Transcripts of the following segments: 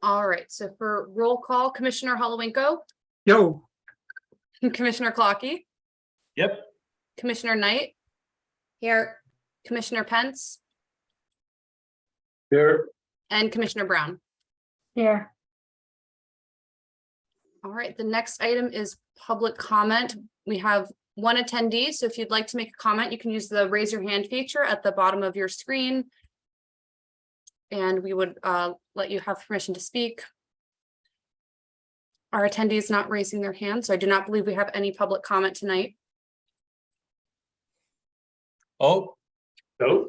All right, so for roll call, Commissioner Holowinko, Yo. Commissioner Clocky, Yep. Commissioner Knight. Here, Commissioner Pence Here. and Commissioner Brown. Here. All right, the next item is public comment. We have one attendee, so if you'd like to make a comment, you can use the raise your hand feature at the bottom of your screen. And we would let you have permission to speak. Our attendee is not raising their hand, so I do not believe we have any public comment tonight. Oh,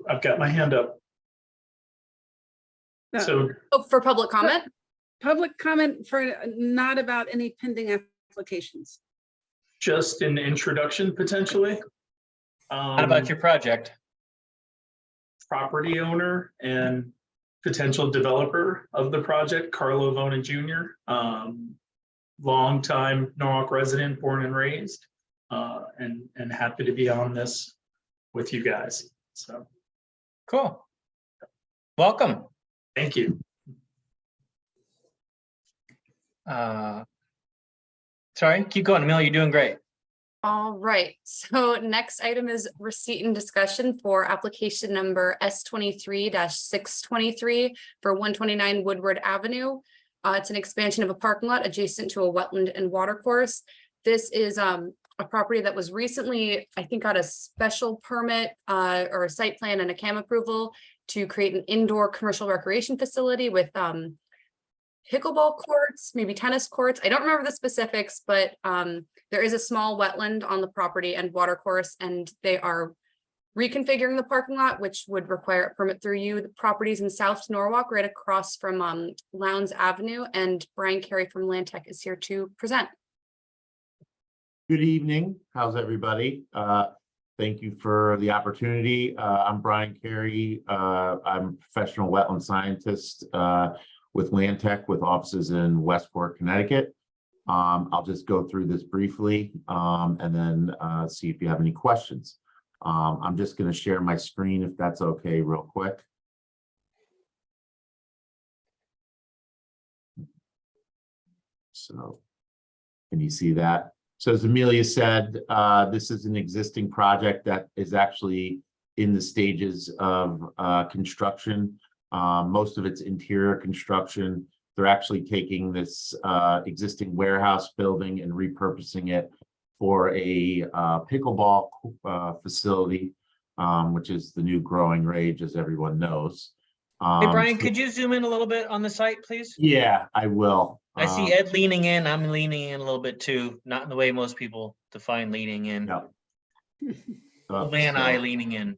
I've got my hand up. No. So Oh, for public comment? Public comment for not about any pending applications. just an introduction potentially. How about your project? Property owner and potential developer of the project, Carlo Vona Jr. Longtime Norwalk resident, born and raised, and happy to be on this with you guys. So Cool. Welcome. thank you. Sorry, keep going, Emil, you're doing great. All right, so next item is receipt and discussion for application number S23-623 for 129 Woodward Avenue. It's an expansion of a parking lot adjacent to a wetland and water course. This is a property that was recently, I think, got a special permit or a site plan and a CAM approval to create an indoor commercial recreation facility with pickleball courts, maybe tennis courts. I don't remember the specifics, but there is a small wetland on the property and water course, and they are reconfiguring the parking lot, which would require a permit through you. The properties in South Norwalk, right across from Lowndes Avenue, and Brian Carey from Land Tech is here to present. Good evening. How's everybody? Thank you for the opportunity. I'm Brian Carey. I'm a professional wetland scientist with Land Tech with offices in Westport, Connecticut. I'll just go through this briefly and then see if you have any questions. I'm just going to share my screen if that's okay real quick. So can you see that? So as Amelia said, this is an existing project that is actually in the stages of construction. Most of it's interior construction. They're actually taking this existing warehouse building and repurposing it for a pickleball facility, which is the new growing rage, as everyone knows. Hey, Brian, could you zoom in a little bit on the site, please? Yeah, I will. I see Ed leaning in. I'm leaning in a little bit too, not in the way most people define leaning in. No. Van Eye leaning in.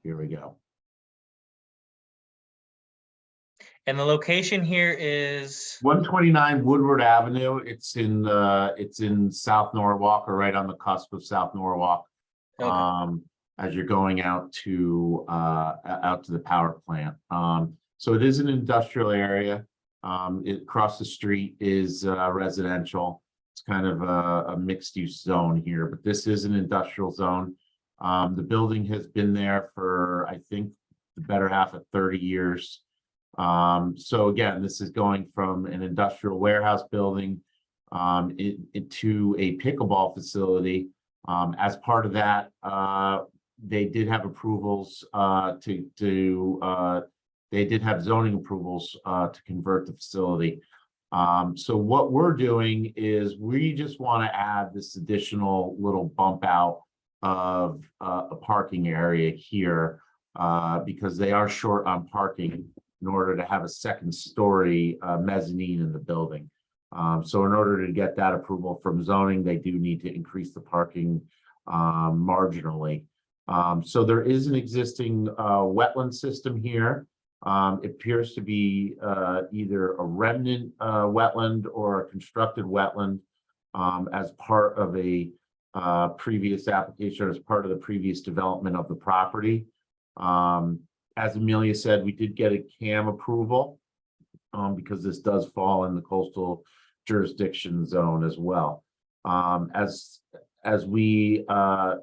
Here we go. And the location here is 129 Woodward Avenue. It's in South Norwalk, or right on the cusp of South Norwalk. okay. As you're going out to the power plant. So it is an industrial area. Across the street is residential. It's kind of a mixed use zone here, but this is an industrial zone. The building has been there for, I think, the better half of 30 years. So again, this is going from an industrial warehouse building into a pickleball facility. As part of that, they did have approvals they did have zoning approvals to convert the facility. So what we're doing is we just want to add this additional little bump out of a parking area here because they are short on parking in order to have a second story mezzanine in the building. So in order to get that approval from zoning, they do need to increase the parking marginally. So there is an existing wetland system here. It appears to be either a remnant wetland or a constructed wetland as part of a previous application, or as part of the previous development of the property. As Amelia said, we did get a CAM approval because this does fall in the coastal jurisdiction zone as well. As we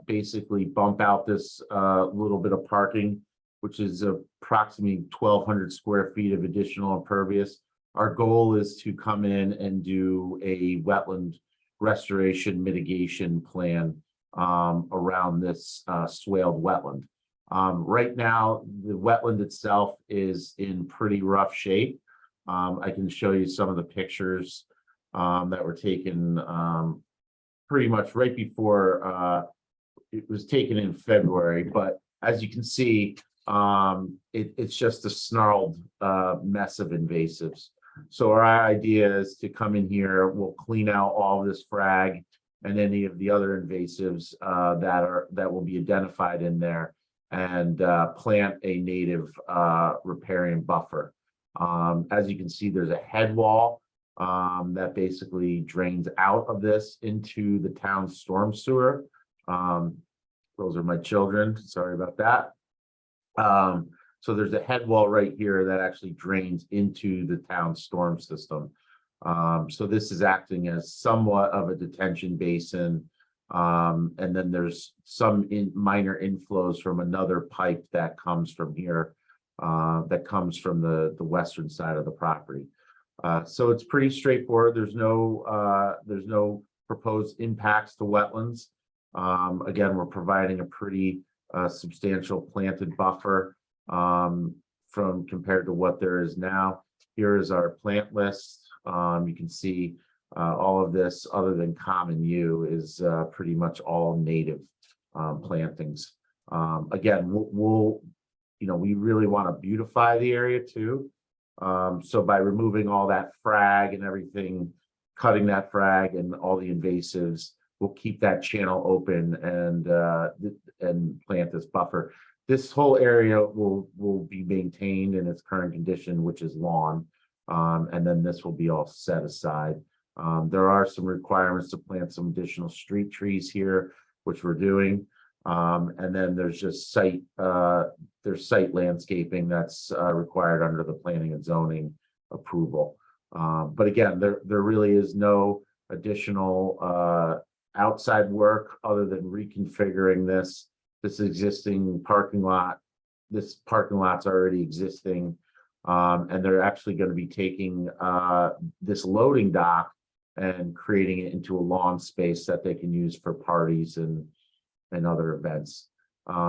basically bump out this little bit of parking, which is approximately 1,200 square feet of additional impervious, our goal is to come in and do a wetland restoration mitigation plan around this swaled wetland. Right now, the wetland itself is in pretty rough shape. I can show you some of the pictures that were taken pretty much right before it was taken in February, but as you can see, it's just a snarled mess of invasives. So our idea is to come in here, we'll clean out all of this frag and any of the other invasives that will be identified in there, and plant a native riparian buffer. As you can see, there's a head wall that basically drains out of this into the town's storm sewer. Those are my children, sorry about that. So there's a head wall right here that actually drains into the town storm system. So this is acting as somewhat of a detention basin. And then there's some minor inflows from another pipe that comes from here, that comes from the western side of the property. So it's pretty straightforward. There's no proposed impacts to wetlands. Again, we're providing a pretty substantial planted buffer from compared to what there is now. Here is our plant list. You can see all of this, other than common yew, is pretty much all native plantings. Again, we really want to beautify the area too. So by removing all that frag and everything, cutting that frag and all the invasives, we'll keep that channel open and plant this buffer. This whole area will be maintained in its current condition, which is lawn, and then this will be all set aside. There are some requirements to plant some additional street trees here, which we're doing, and then there's just site landscaping that's required under the planning and zoning approval. But again, there really is no additional outside work other than reconfiguring this existing parking lot. This parking lot's already existing, and they're actually going to be taking this loading dock and creating it into a lawn space that they can use for parties and other events.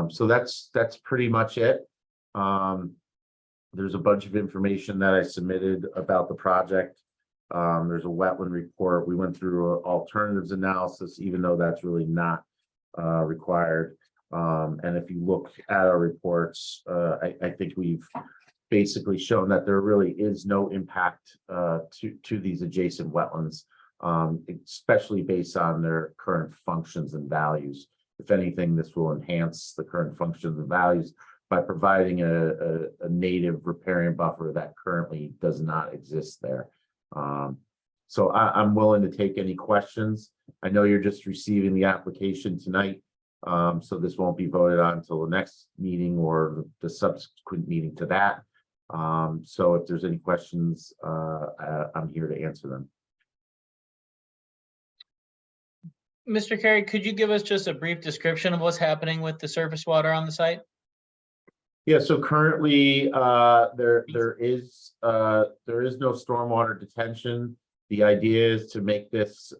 So that's pretty much it. There's a bunch of information that I submitted about the project. There's a wetland report. We went through alternatives analysis, even though that's really not required. And if you look at our reports, I think we've basically shown that there really is no impact to these adjacent wetlands, especially based on their current functions and values. If anything, this will enhance the current functions and values by providing a native riparian buffer that currently does not exist there. So I'm willing to take any questions. I know you're just receiving the application tonight, so this won't be voted on until the next meeting or the subsequent meeting to that. So if there's any questions, I'm here to answer them. Mr. Carey, could you give us just a brief description of what's happening with the surface water on the site? Yeah, so currently there is no stormwater detention. The idea is to make this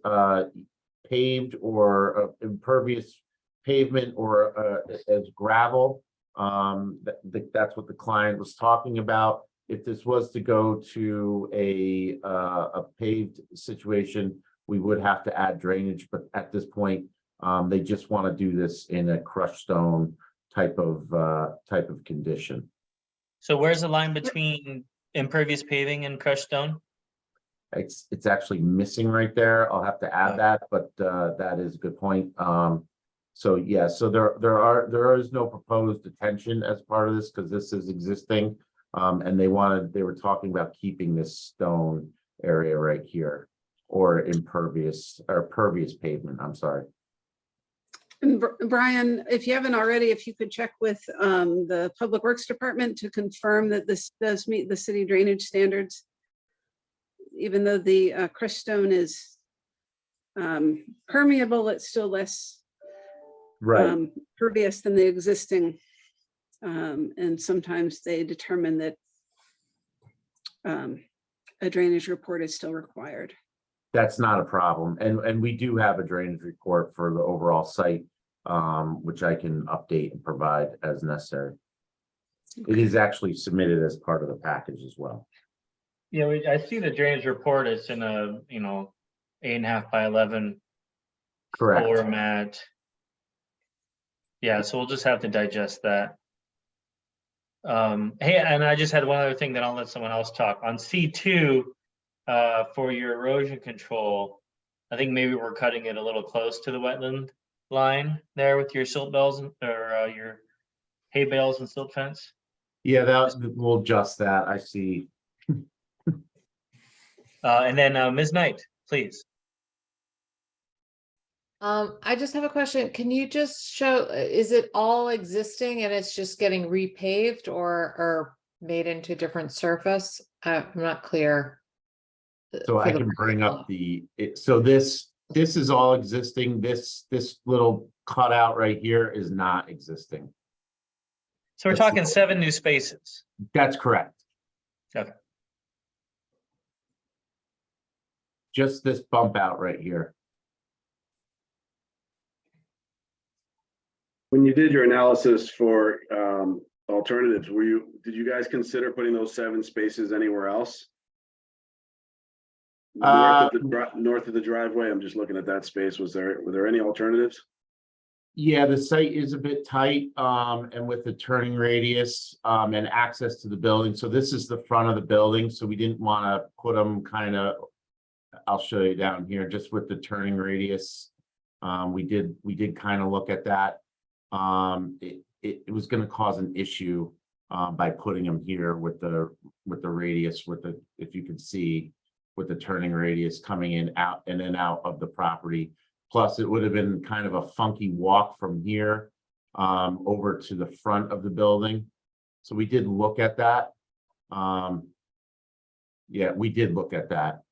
paved or impervious pavement or as gravel. That's what the client was talking about. If this was to go to a paved situation, we would have to add drainage, but at this point, they just want to do this in a crushed stone type of condition. So where's the line between impervious paving and crushed stone? It's actually missing right there. I'll have to add that, but that is a good point. So yeah, so there is no proposed detention as part of this because this is existing, and they were talking about keeping this stone area right here, or impervious or pervious pavement. I'm sorry. And Brian, if you haven't already, if you could check with the Public Works Department to confirm that this does meet the city drainage standards, even though the crushed stone is permeable, it's still less pervious than the existing. And sometimes they determine that a drainage report is still required. That's not a problem. And we do have a drainage report for the overall site, which I can update and provide as necessary. It is actually submitted as part of the package as well. Yeah, I see the drainage report. It's in a, 8.5 by 11 Correct. format. Yeah, so we'll just have to digest that. Hey, and I just had one other thing that I'll let someone else talk on C2 for your erosion control. I think maybe we're cutting it a little close to the wetland line there with your silt bells or your hay bales and silt fence. Yeah, we'll adjust that. I see. And then Ms. Knight, please. I just have a question. Can you just show, is it all existing and it's just getting repaved or made into a different surface? I'm not clear. So I for the can bring parking up lot. so this is all existing. This little cutout right here is not existing. So we're That's- talking 7 new spaces. That's correct. Okay. Just this bump out right here. When you did your analysis for alternatives, did you guys consider putting those 7 spaces anywhere else? North of the driveway, I'm just looking at that space. Were there any alternatives? Yeah, the site is a bit tight, and with the turning radius, and access to the building. So this is the front of the building, so we didn't want to put them I'll show you down here, just with the turning radius. We did kind of look at that. It was going to cause an issue, by putting them here with the radius, if you can see, with the turning radius coming in and out of the property. Plus, it would have been kind of a funky walk from here over to the front of the building. So we did look at that. Yeah, we did look at that.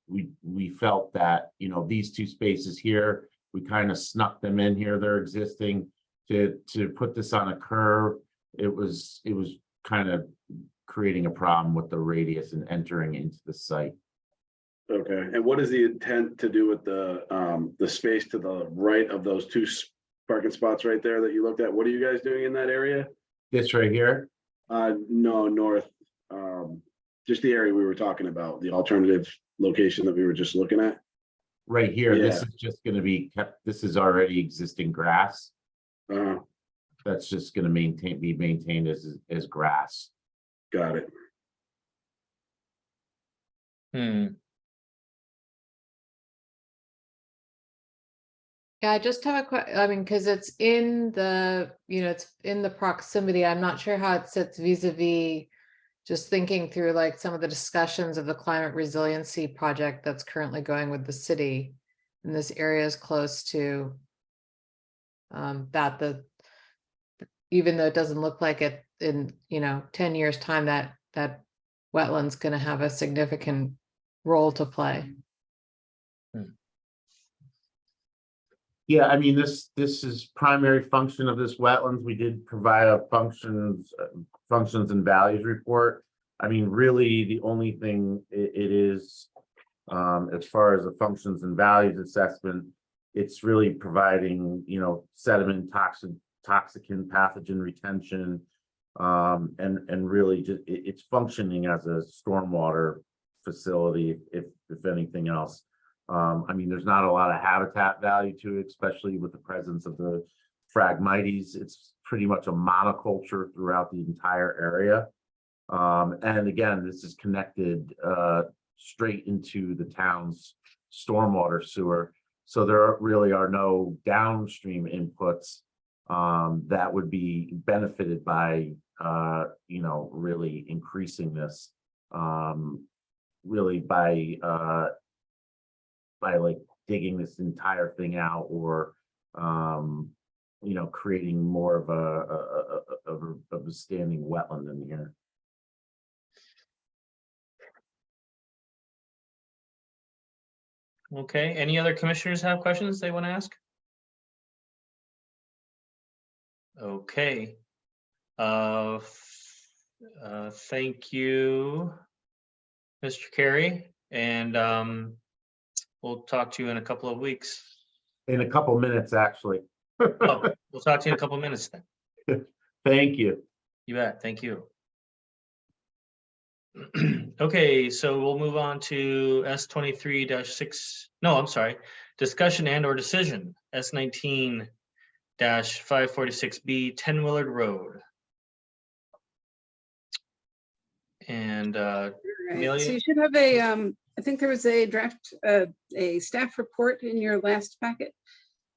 We felt that, these 2 spaces here, we kind of snuck them in here. They're existing. To put this on a curve, it was kind of creating a problem with the radius and entering into the site. Okay, and what is the intent to do with the space to the right of those 2 parking spots right there that you looked at? What are you guys doing in that area? This right here, No, north, just the area we were talking about, the alternative location that we were just looking at. right here, this Yeah. is just going to be kept. This is already existing grass. Uh, That's just going to be maintained as grass. got it. Yeah, I just have I mean, because it's in the, it's in the proximity. I'm not sure how it sits vis-a-vis just thinking through like some of the discussions of the climate resiliency project that's currently going with the city. And this area is close to even though it doesn't look like it in, 10 years time, that wetland's going to have a significant role to play. Yeah, I mean, this is primary function of this wetlands. We did provide a functions and values report. I mean, really, the only thing it is, as far as the functions and values assessment, it's really providing, sediment, toxicant, pathogen retention, and really just it's functioning as a stormwater facility, if anything else. I mean, there's not a lot of habitat value to it, especially with the presence of the Phragmites. It's pretty much a monoculture throughout the entire area. And again, this is connected straight into the town's stormwater sewer. So there really are no downstream inputs that would be benefited by, really increasing this, really by like digging this entire thing out or, creating more of a standing wetland in here. Okay, any other commissioners have questions they want to ask? Okay. Thank you. Mr. Carey, and we'll talk to you in a couple of weeks. In a couple minutes, actually. Oh, we'll talk to you in a couple of minutes then. Thank you. You bet. Thank you. Okay, so we'll move on to S23-6. No, I'm sorry. Discussion and or decision, S19-546B, 10 Willard Road. And Right, Amelia? so you should have a, I think there was a draft, a staff report in your last packet.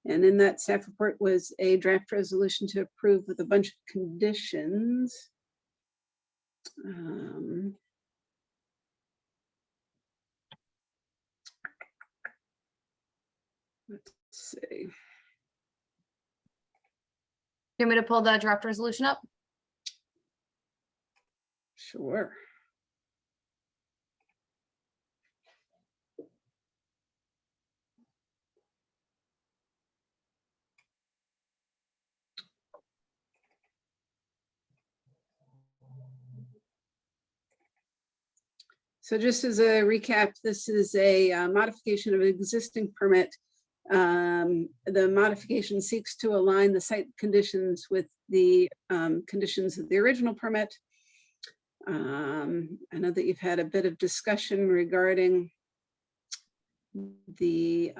And in that staff report was a draft resolution to approve with a bunch of conditions. Let's see. You want me to pull the draft resolution up? Sure. So just as a recap, this is a modification of an existing permit. The modification seeks to align the site conditions with the conditions of the original permit. I know that you've had a bit of discussion regarding the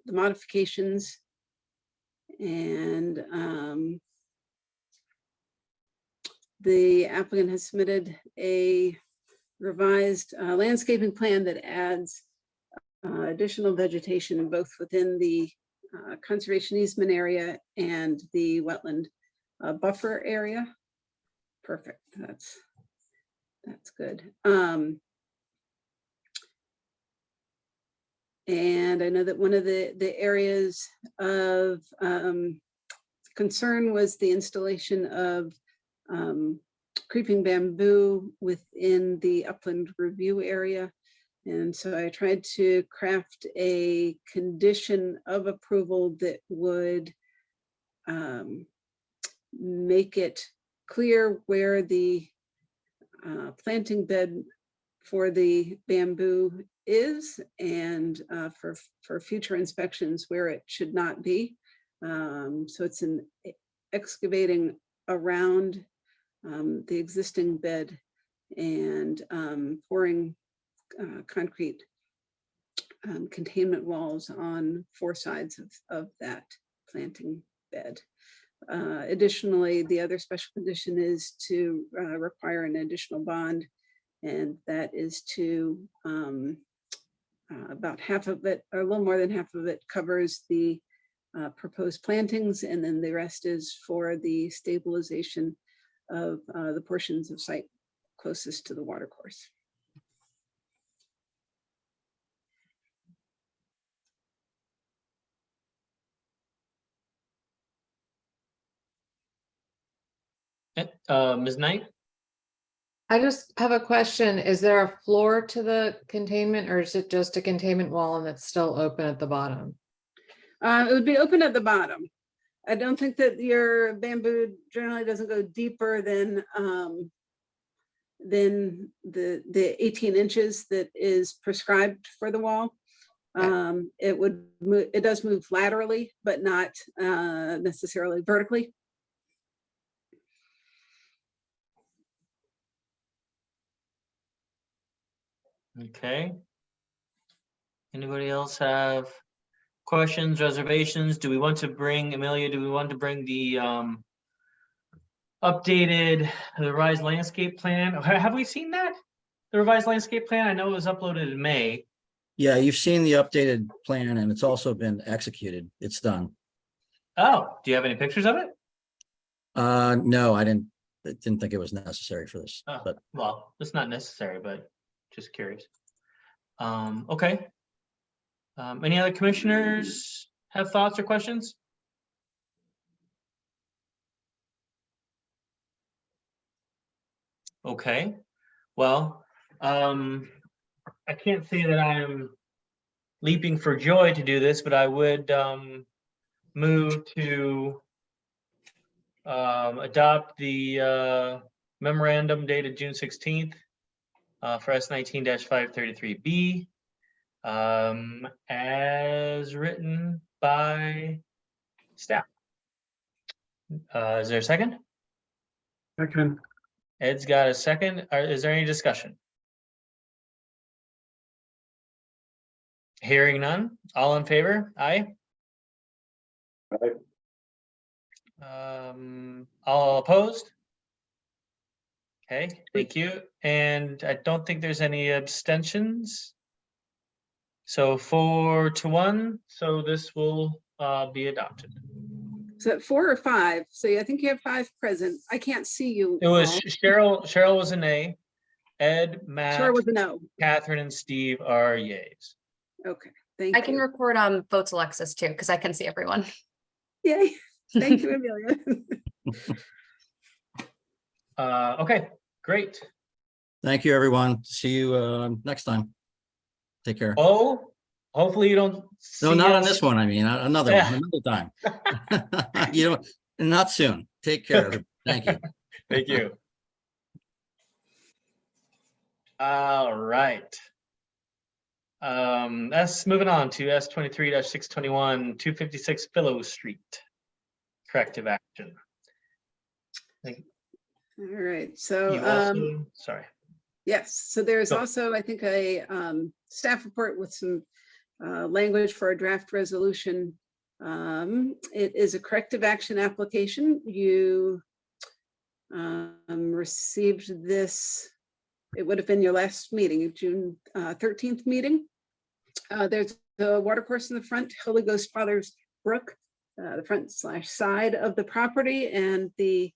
modifications, and the applicant has submitted a revised landscaping plan that adds additional vegetation both within the conservation easement area and the wetland buffer area. Perfect. That's good. And I know that one of the areas of concern was the installation of creeping bamboo within the upland review area. And so I tried to craft a condition of approval that would make it clear where the planting bed for the bamboo is, and for future inspections where it should not be. So it's an excavating around the existing bed and pouring concrete containment walls on 4 sides of that planting bed. Additionally, the other special condition is to require an additional bond, and that is to about half of it, or a little more than half of it, covers the proposed plantings, and then the rest is for the stabilization of the portions of site closest to the watercourse. Ms. Knight? I just have a question. Is there a floor to the containment, or is it just a containment wall and it's still open at the bottom? It would be open at the bottom. I don't think that your bamboo generally doesn't go deeper than the 18 inches that is prescribed for the wall. It does move laterally, but not necessarily vertically. Okay. Anybody else have questions, reservations? Do we want to bring, Amelia, do we want to bring the updated, the revised landscape plan? Have we seen that? The revised landscape plan? I know it was uploaded in May. Yeah, you've seen the updated plan and it's also been executed. It's done. Oh, do you have any pictures of it? No, I didn't think it was necessary for this, Oh, but well, it's not necessary, but just curious. Okay. Any other commissioners have thoughts or questions? Okay, well, I can't say that I am leaping for joy to do this, but I would move to adopt the memorandum dated June 16th for S19-533B, as written by staff. Is there a second? Second. Ed's got a second. Is there any discussion? Hearing none. All in favor? Aye. All opposed? Okay, thank you. And I don't think there's any abstentions. So 4-1, so this will be adopted. Is that 4 or 5? So I think you have 5 present. I can't see you. It was all. Cheryl was a nay. Ed, Sure Matt, was a no. Catherine, and Steve are yays. Okay, thank I can you. record votes Alexis too, because I can see everyone. Yay. Thank you, Amelia. Okay, great. Thank you, everyone. See you next time. Take care. Oh, hopefully you don't. No, see not on us- this one. I mean, another Yeah. one, another time. You know, not soon. Take care. Thank you. Thank you. All right. That's moving on to S23-621, 256 Pillow Street. Corrective action. All right, so You also, sorry. yes, so there's Go. also, I think, a staff report with some language for a draft resolution. It is a corrective action application. You received this, it would have been your last meeting, your June 13th meeting. There's the watercourse in the front, Holy Ghost Fathers Brook, the front/side of the property, and the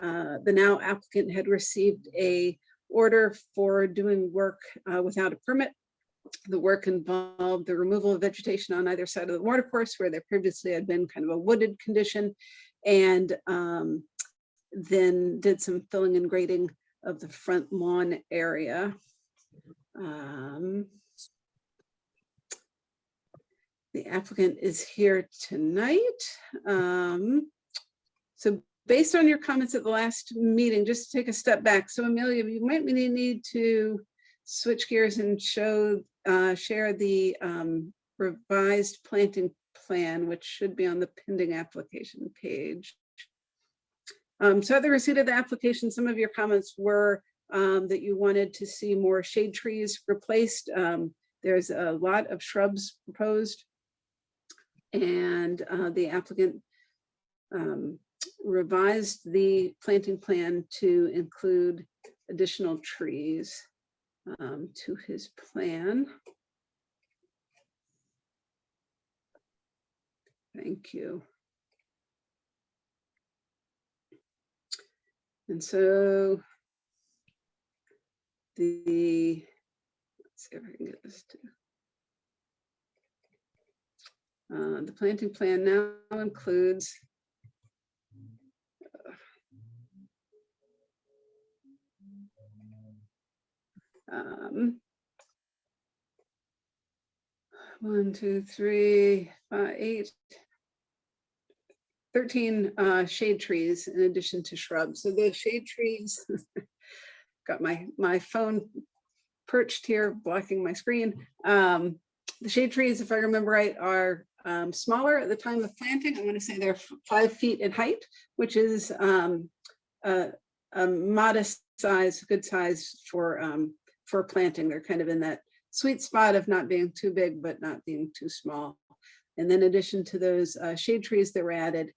now applicant had received a order for doing work without a permit. The work involved the removal of vegetation on either side of the watercourse where there previously had been kind of a wooded condition, and then did some filling and grading of the front lawn area. The applicant is here tonight. So based on your comments at the last meeting, just to take a step back. So Amelia, you might need to switch gears and share the revised planting plan, which should be on the pending application page. So at the receipt of the application, some of your comments were that you wanted to see more shade trees replaced. There's a lot of shrubs proposed, and the applicant revised the planting plan to include additional trees to his plan. Thank you. And so let's see if I can get this to. The planting plan now includes one, two, three, 5, 8, 13 shade trees in addition to shrubs. So the shade trees, got my phone perched here blocking my screen. The shade trees, if I remember right, are smaller at the time of planting. I'm going to say they're 5 feet in height, which is a modest size, good size for planting. They're kind of in that sweet spot of not being too big, but not being too small. And then in addition to those shade trees that were added,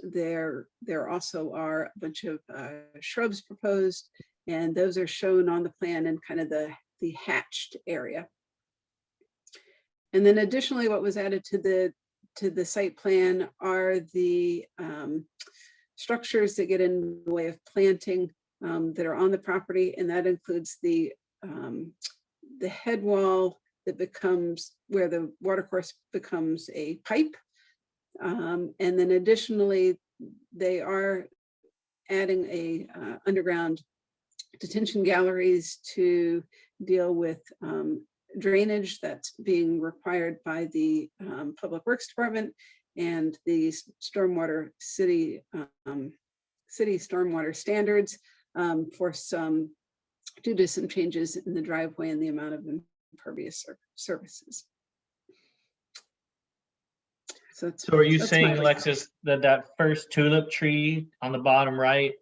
there also are a bunch of shrubs proposed, and those are shown on the plan in kind of the hatched area. And then additionally, what was added to the site plan are the structures that get in the way of planting that are on the property, and that includes the head wall that becomes where the watercourse becomes a pipe. And then additionally, they are adding a underground detention galleries to deal with drainage that's being required by the Public Works Department and the stormwater city stormwater standards for some due to some changes in the driveway and the amount of impervious surfaces. So So are you that's my saying, report. Alexis, that that first tulip tree on the bottom right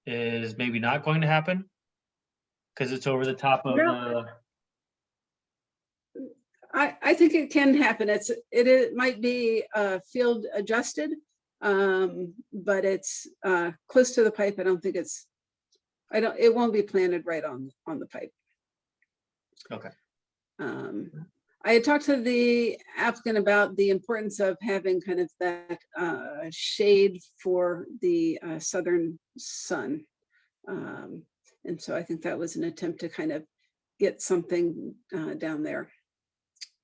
is maybe not going to happen? Because it's over the top of No. the, I think it can happen. It might be field adjusted, but it's close to the pipe. I don't think it won't be planted right on the pipe. okay, I had talked to the applicant about the importance of having kind of that shade for the southern sun. And so I think that was an attempt to kind of get something down there.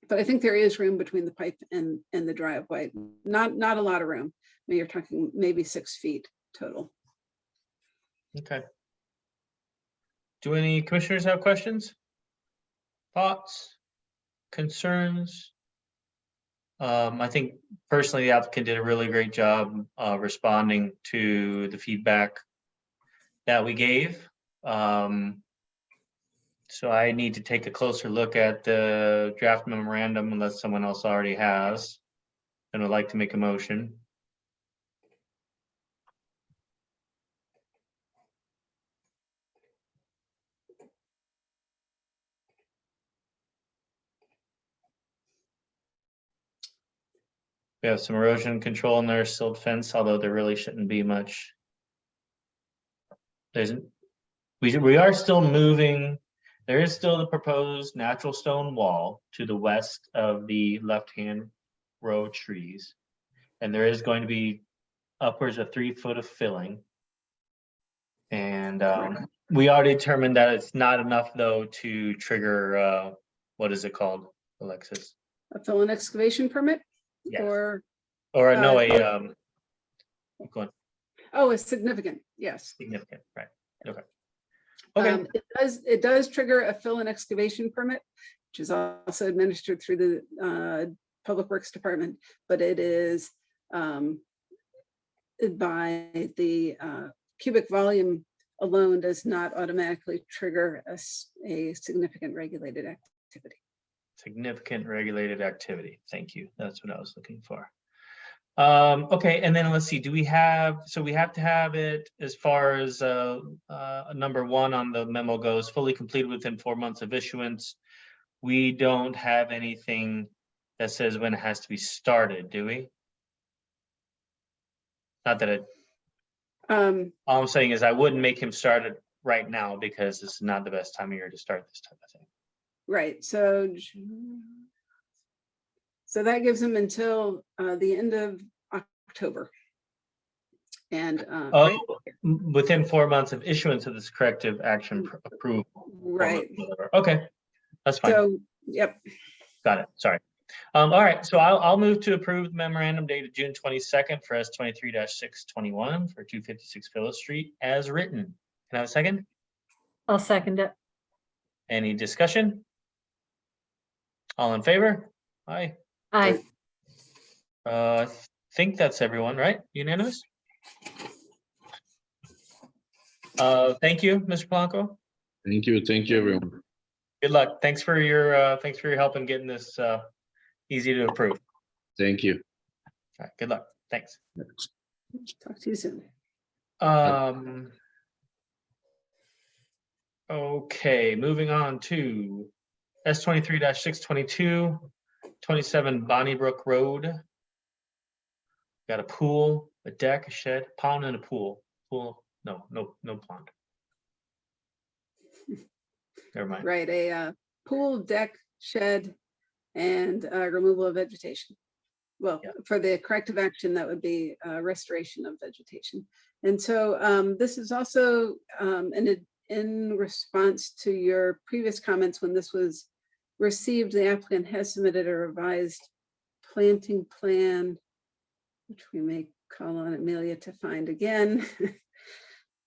But I think there is room between the pipe and the driveway. Not a lot of room. I mean, you're talking maybe 6 feet total. okay. Do any commissioners have questions? Thoughts? Concerns? I think personally, the applicant did a really great job responding to the feedback that we gave. So I need to take a closer look at the draft memorandum unless someone else already has and would like to make a motion. We have some erosion control in there, silt fence, although there really shouldn't be much. We are still moving. There is still the proposed natural stone wall to the west of the left-hand row of trees. And there is going to be upwards of 3 foot of filling. And we already determined that it's not enough though to trigger, what is it called, Alexis? A fill and excavation permit Yes. or, Or no, keep going. oh, it's significant, yes. Significant, right? Okay. Okay. It does trigger a fill and excavation permit, which is also administered through the Public Works Department, but it is by the cubic volume alone does not automatically trigger a significant regulated activity. Significant regulated activity. Thank you. That's what I was looking for. Okay, and then let's see, do we have, so we have to have it as far as number 1 on the memo goes, fully completed within 4 months of issuance. We don't have anything that says when it has to be started, do we? Not that it, all I'm saying is I wouldn't make him start it right now because this is not the best time of year to start this type of thing. Right, so that gives them until the end of October. And Oh, within 4 months of issuance of this corrective action approval. right, Okay, that's fine. so, yep, Got it. Sorry. All right, so I'll move to approve the memorandum dated June 22nd for S23-621 for 256 Phyllis Street as written. Can I have a second? I'll second it. Any discussion? All in favor? Aye. Aye. I think that's everyone, right? Unanimous? Thank you, Mr. Blanco. Thank you, everyone. Good luck. Thanks for your help in getting this easy to approve. Thank you. All right, good luck. Thanks. talk to you soon. Okay, moving on to S23-622, 27 Bonnybrook Road. Got a pool, a deck, a shed, pond, and a pool. Pool, no pond. Never mind. Right, a pool, deck, shed, and removal of vegetation. Well, Yeah. for the corrective action, that would be restoration of vegetation. And so this is also in response to your previous comments when this was received, the applicant has submitted a revised planting plan, which we may call on Amelia to find again.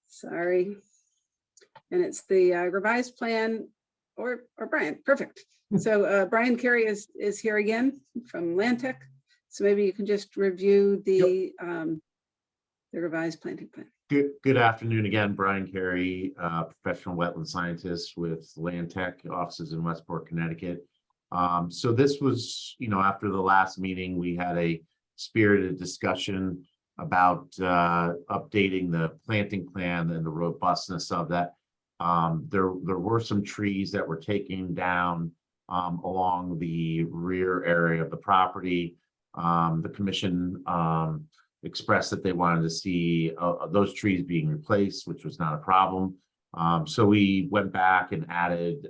Sorry. And it's the revised plan, or Brian, perfect. So Brian Carey is here again from Land Tech. So maybe you can just review the revised planting plan. Good afternoon again, Brian Carey, professional wetland scientist with Land Tech offices in Westport, Connecticut. So this was, after the last meeting, we had a spirited discussion about updating the planting plan and the robustness of that. There were some trees that were taken down along the rear area of the property. The commission expressed that they wanted to see those trees being replaced, which was not a problem. So we went back and added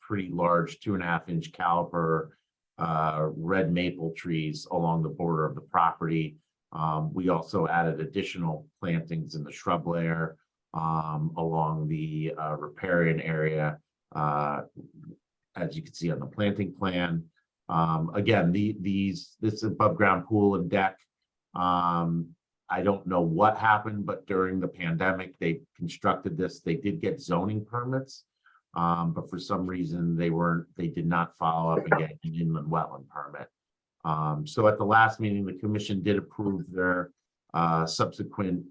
pretty large 2.5-inch caliper red maple trees along the border of the property. We also added additional plantings in the shrub layer along the riparian area, as you can see on the planting plan. Again, this above ground pool and deck. I don't know what happened, but during the pandemic, they constructed this. They did get zoning permits, but for some reason they did not follow up and get an inland wetland permit. So at the last meeting, the commission did approve their subsequent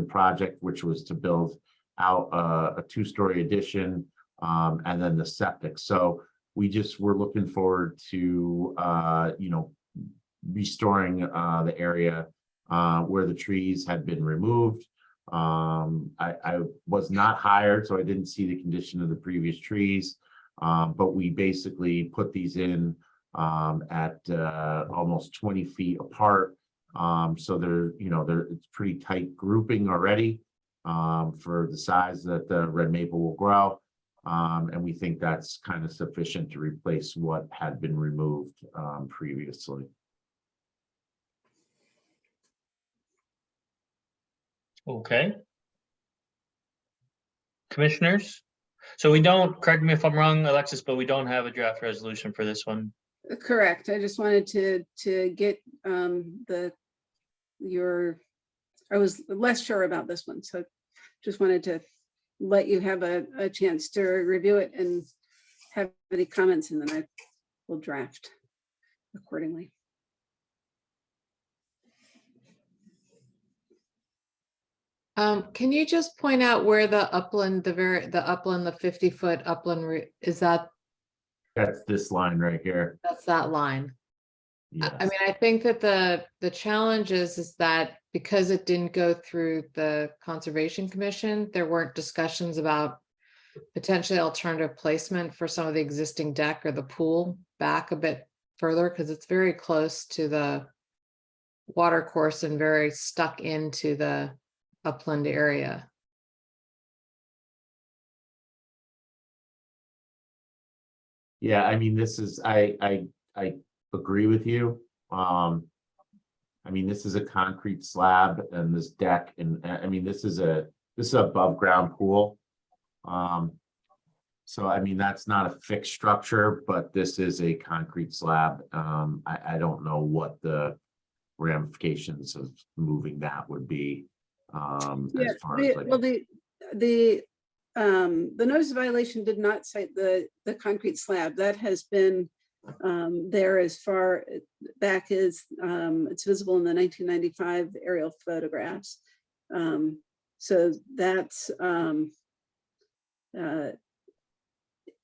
project, which was to build out a 2-story addition and then the septic. So we just were looking forward to restoring the area where the trees had been removed. I was not hired, so I didn't see the condition of the previous trees, but we basically put these in at almost 20 feet apart. So it's pretty tight grouping already for the size that the red maple will grow. And we think that's kind of sufficient to replace what had been removed previously. Okay. Commissioners? So we don't, correct me if I'm wrong, Alexis, but we don't have a draft resolution for this one. Correct. I just wanted to get I was less sure about this one, so just wanted to let you have a chance to review it and have any comments, and then I will draft accordingly. Can you just point out where the upland, the 50-foot upland, is that? That's this line right here. That's that line. Yes. I mean, I think that the challenge is that because it didn't go through the Conservation Commission, there weren't discussions about potentially alternative placement for some of the existing deck or the pool back a bit further, because it's very close to the water course and very stuck into the upland area. Yeah, I mean, this is, I agree with you. I mean, this is a concrete slab and this deck, and I mean, this is above ground pool. So I mean, that's not a fixed structure, but this is a concrete slab. I don't know what the ramifications of moving that would be. As far as like, Well, the notice of violation did not cite the concrete slab. That has been there as far back as it's visible in the 1995 aerial photographs. So that's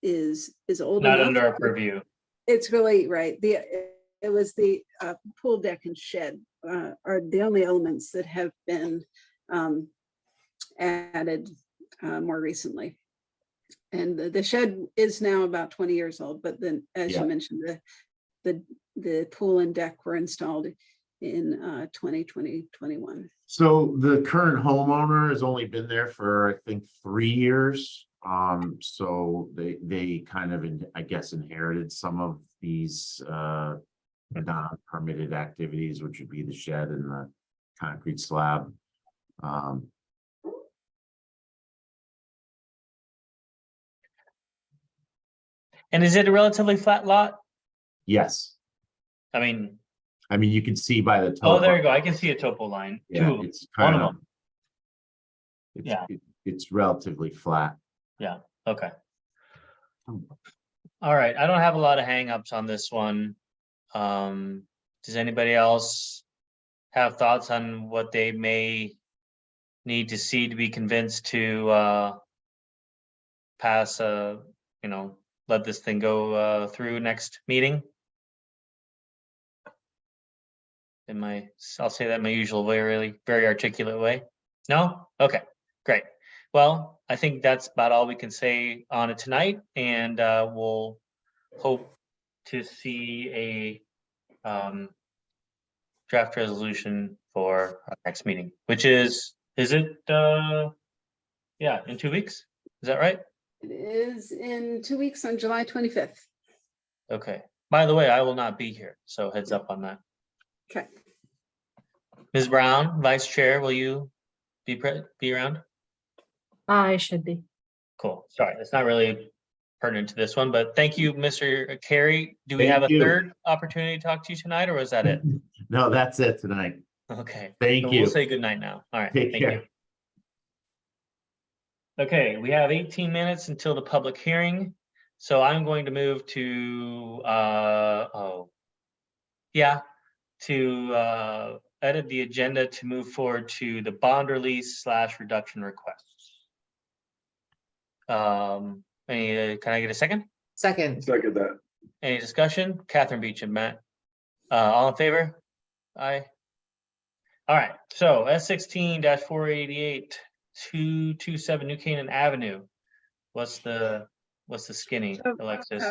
is old Not enough. under our purview. It's really right. It was the pool deck and shed are the only elements that have been added more recently. And the shed is now about 20 years old, but then, as Yeah. you mentioned, the pool and deck were installed in 2021. so the current homeowner has only been there for, I think, 3 years. So they kind of, I guess, inherited some of these non-permitted activities, which would be the shed and the concrete slab. And is it a relatively flat lot? Yes, I mean, I mean, you can see by the. oh, there topo. you go. I can see a topo line. Yeah, Two. it's One kind of of. them. Yeah. It's relatively flat. Okay. All right. I don't have a lot of hangups on this one. Does anybody else have thoughts on what they may need to see to be convinced to pass let this thing go through next meeting? I'll say that in my usual very, very articulate way. No? Okay, great. Well, I think that's about all we can say on it tonight, and we'll hope to see a draft resolution for our next meeting, which is it, yeah, in 2 weeks? Is that right? It is in 2 weeks on July 25th. Okay. By the way, I will not be here, so heads up on that. Okay. Ms. Brown, Vice Chair, will you be around? I should be. Cool. Sorry, it's not really pertinent to this one, but thank you, Mr. Carey. Do we have a Thank you. third opportunity to talk to you tonight, or was that it? No, that's it tonight. Okay. Thank So you. we'll say good night now. All right. Take Thank you. care. Okay, we have 18 minutes until the public hearing. So I'm going to move to, edit the agenda to move forward to the bond release / reduction requests. Can I get a second? Second, Second that. Any discussion? Catherine Beecham, Matt. All in favor? Aye. All right, so S16-488, 227 New Canaan Avenue. What's the skinny, So, Alexis?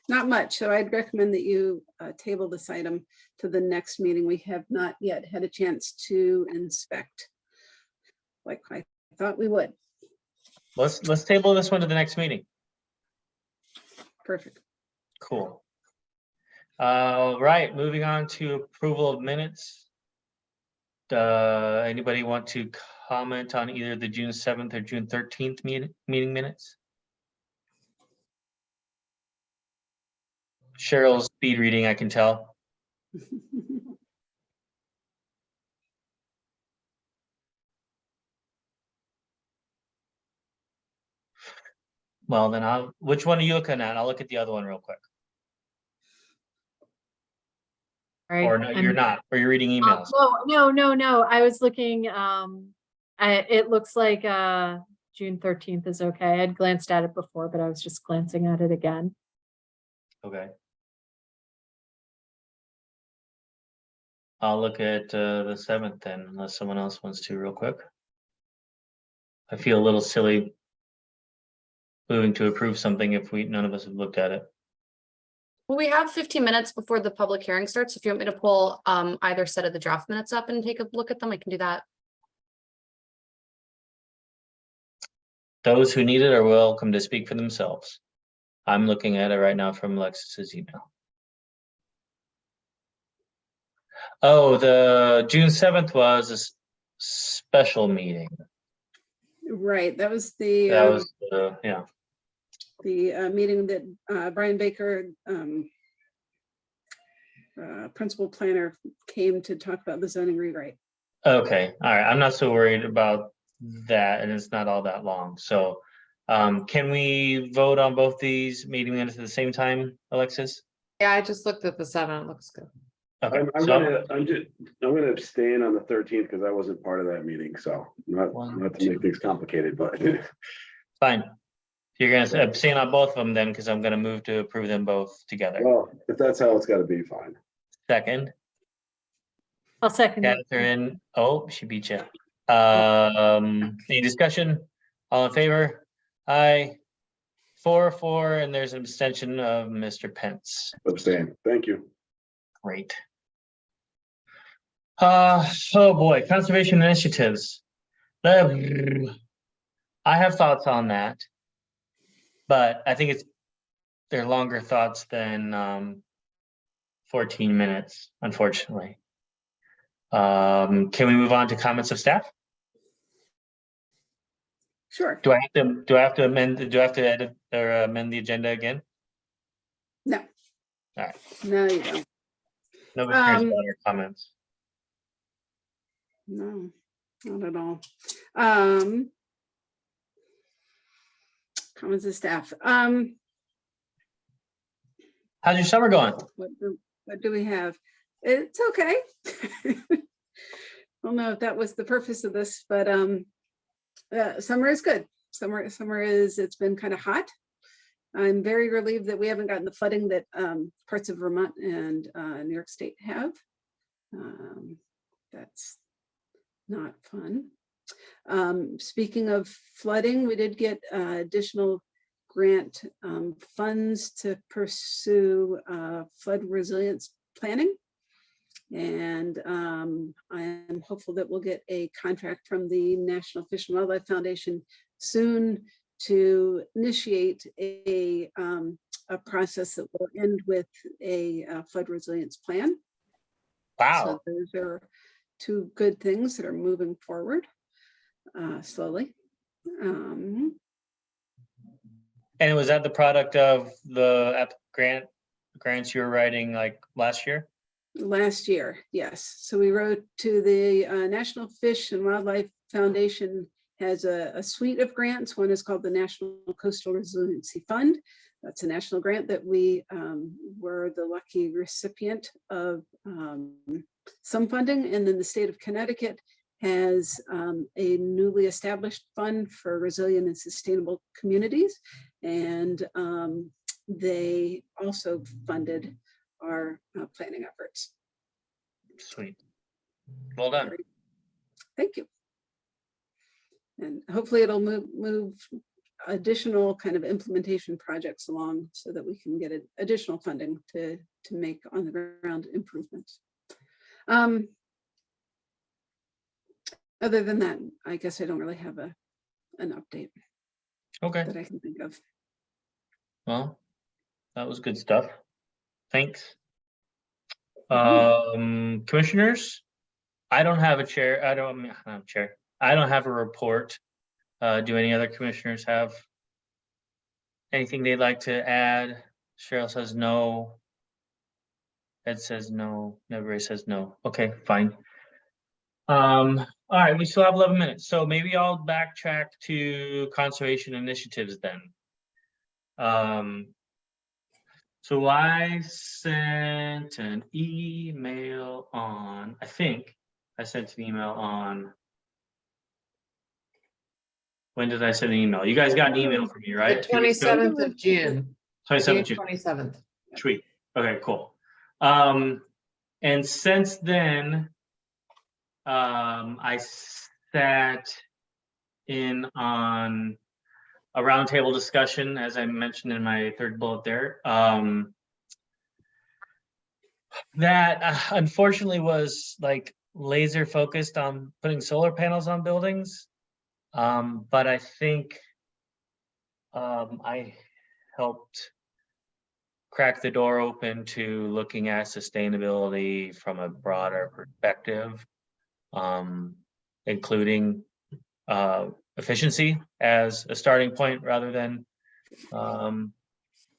Not much, so I'd recommend that you table this item to the next meeting. We have not yet had a chance to inspect like I thought we would. Let's table this one to the next meeting. Perfect. Cool. All right, moving on to approval of minutes. Anybody want to comment on either the June 7th or June 13th meeting minutes? Cheryl's speed reading, I can tell. Well, then which one are you looking at? I'll look at the other one real quick. Right. Or no, you're not, or you're reading emails. No. I was looking, it looks like June 13th is okay. I had glanced at it before, but I was just glancing at it again. Okay. I'll look at the 7th then, unless someone else wants to real quick. I feel a little silly moving to approve something if none of us have looked at it. Well, we have 15 minutes before the public hearing starts. If you want me to pull either set of the draft minutes up and take a look at them, I can do that. Those who need it are welcome to speak for themselves. I'm looking at it right now from Alexis's email. Oh, the June 7th was a special meeting. Right, that was That was, yeah. the meeting that Brian Baker, principal planner, came to talk about the zoning rewrite. Okay, all right. I'm not so worried about that, and it's not all that long. So can we vote on both these meeting minutes at the same time, Alexis? yeah, I just looked at the 7, it looks good. Okay, I'm so gonna abstain on the 13th because I wasn't part of that meeting, so not to make things complicated, but fine. You're gonna abstain on both of them then, because I'm gonna move to approve them both together. well, if that's how it's gotta be, fine. Second, I'll second it. Catherine, oh, she beat you. Any discussion? All in favor? Aye. 4-4, and there's an abstention of Mr. Pence. Abstain, thank you. Great. Oh boy, conservation initiatives. I have thoughts on that, but I think they're longer thoughts than 14 minutes, unfortunately. Can we move on to comments of staff? Sure. Do I have to edit or amend the agenda again? No. All right. No, you don't. No cares about our comments. No, not at all. Comments of staff. How's your summer going? What do we have? It's okay. don't know if that was the purpose of this, but summer is good. Summer is, it's been kind of hot. I'm very relieved that we haven't gotten the flooding that parts of Vermont and New York State have. That's not fun. Speaking of flooding, we did get additional grant funds to pursue flood resilience planning. And I am hopeful that we'll get a contract from the National Fish and Wildlife Foundation soon to initiate a process that will end with a flood resilience plan. Wow. So those are two good things that are moving forward slowly. And was that the product of the grants you were writing like last year? Last year, yes. So we wrote to the National Fish and Wildlife Foundation, has a suite of grants. One is called the National Coastal Resiliency Fund. That's a national grant that we were the lucky recipient of some funding. And then the state of Connecticut has a newly established fund for resilient and sustainable communities. And they also funded our planning efforts. Sweet. Well done. Thank you. And hopefully it'll move additional kind of implementation projects along so that we can get additional funding to make on the ground improvements. Other than that, I guess I don't really have an update Okay. that I can think of. Well, that was good stuff. Thanks. Commissioners, I don't have a chair. I don't have a chair. I don't have a report. Do any other commissioners have anything they'd like to add? Cheryl says no. Ed says no. Everybody says no. Okay, fine. All right, we still have 11 minutes. So maybe I'll backtrack to conservation initiatives then. So I sent an email on, I think I sent an email on, when did I send an email? You guys got an email from me, right? The 27th of June. 27th June June. 27th. Sweet. Okay, cool. And since then, I sat in on a roundtable discussion, as I mentioned in my third bullet there, that unfortunately was like laser focused on putting solar panels on buildings. But I think I helped crack the door open to looking at sustainability from a broader perspective, including efficiency as a starting point rather than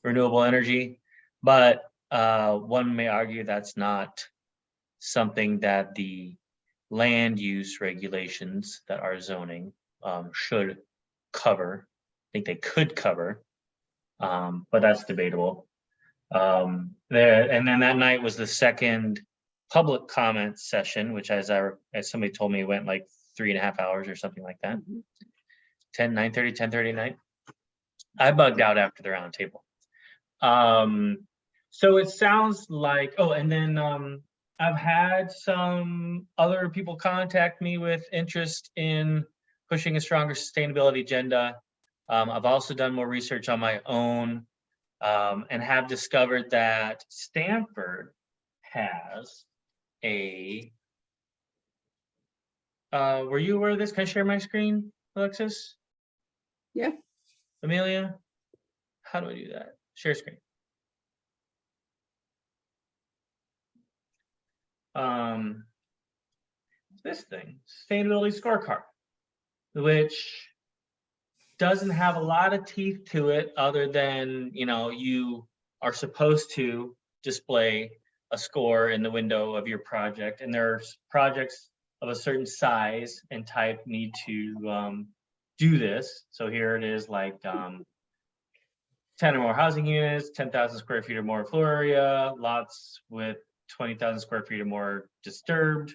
renewable energy. But one may argue that's not something that the land use regulations that are zoning should cover. I think they could cover, but that's debatable. And then that night was the second public comment session, which as somebody told me went like 3.5 hours or something like that. 10:30 at night. I bugged out after the round table. So it sounds like, oh, and then I've had some other people contact me with interest in pushing a stronger sustainability agenda. I've also done more research on my own and have discovered that Stanford has a, were you aware of this? Can I share my screen, Alexis? Yeah. Amelia? How do I do that? Share screen. This thing, sustainability scorecard, which doesn't have a lot of teeth to it other than, you know, you are supposed to display a score in the window of your project, and there's projects of a certain size and type need to do this. So here it is, like 10 or more housing units, 10,000 square feet or more floor area, lots with 20,000 square feet or more disturbed.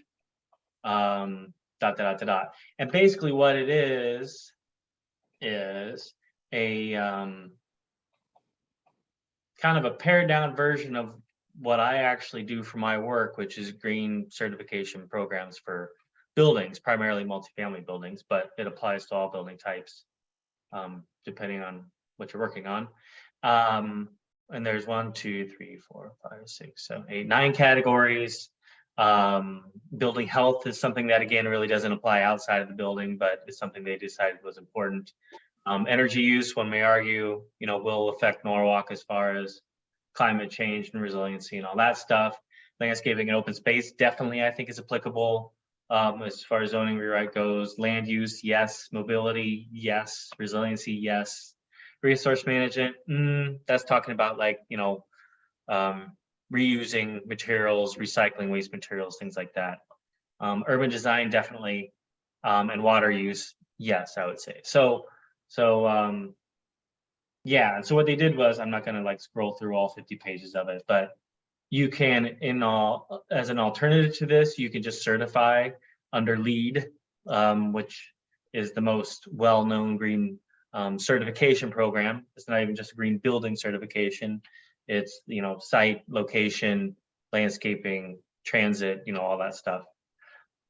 dot, dot, dot, dot, dot. And basically what it is a, kind of a pared down version of what I actually do for my work, which is green certification programs for buildings, primarily multifamily buildings, but it applies to all building types, depending on what you're working on. And there's 1, 2, 3, 4, 5, 6, 7, 8, 9 categories. Building health is something that, again, really doesn't apply outside of the building, but it's something they decided was important. Energy use, one may argue, will affect Norwalk as far as climate change and resiliency and all that stuff. Landscaping and open space, definitely, I think is applicable. As far as zoning rewrite goes, land use, yes. Mobility, yes. Resiliency, yes. Resource management, that's talking about like, reusing materials, recycling waste materials, things like that. Urban design, definitely. And water use, yes, I would say. So yeah, and so what they did was, I'm not gonna like scroll through all 50 pages of it, but you can, as an alternative to this, you can just certify under LEED, which is the most well-known green certification program. It's not even just a green building certification. It's, site, location, landscaping, transit, all that stuff.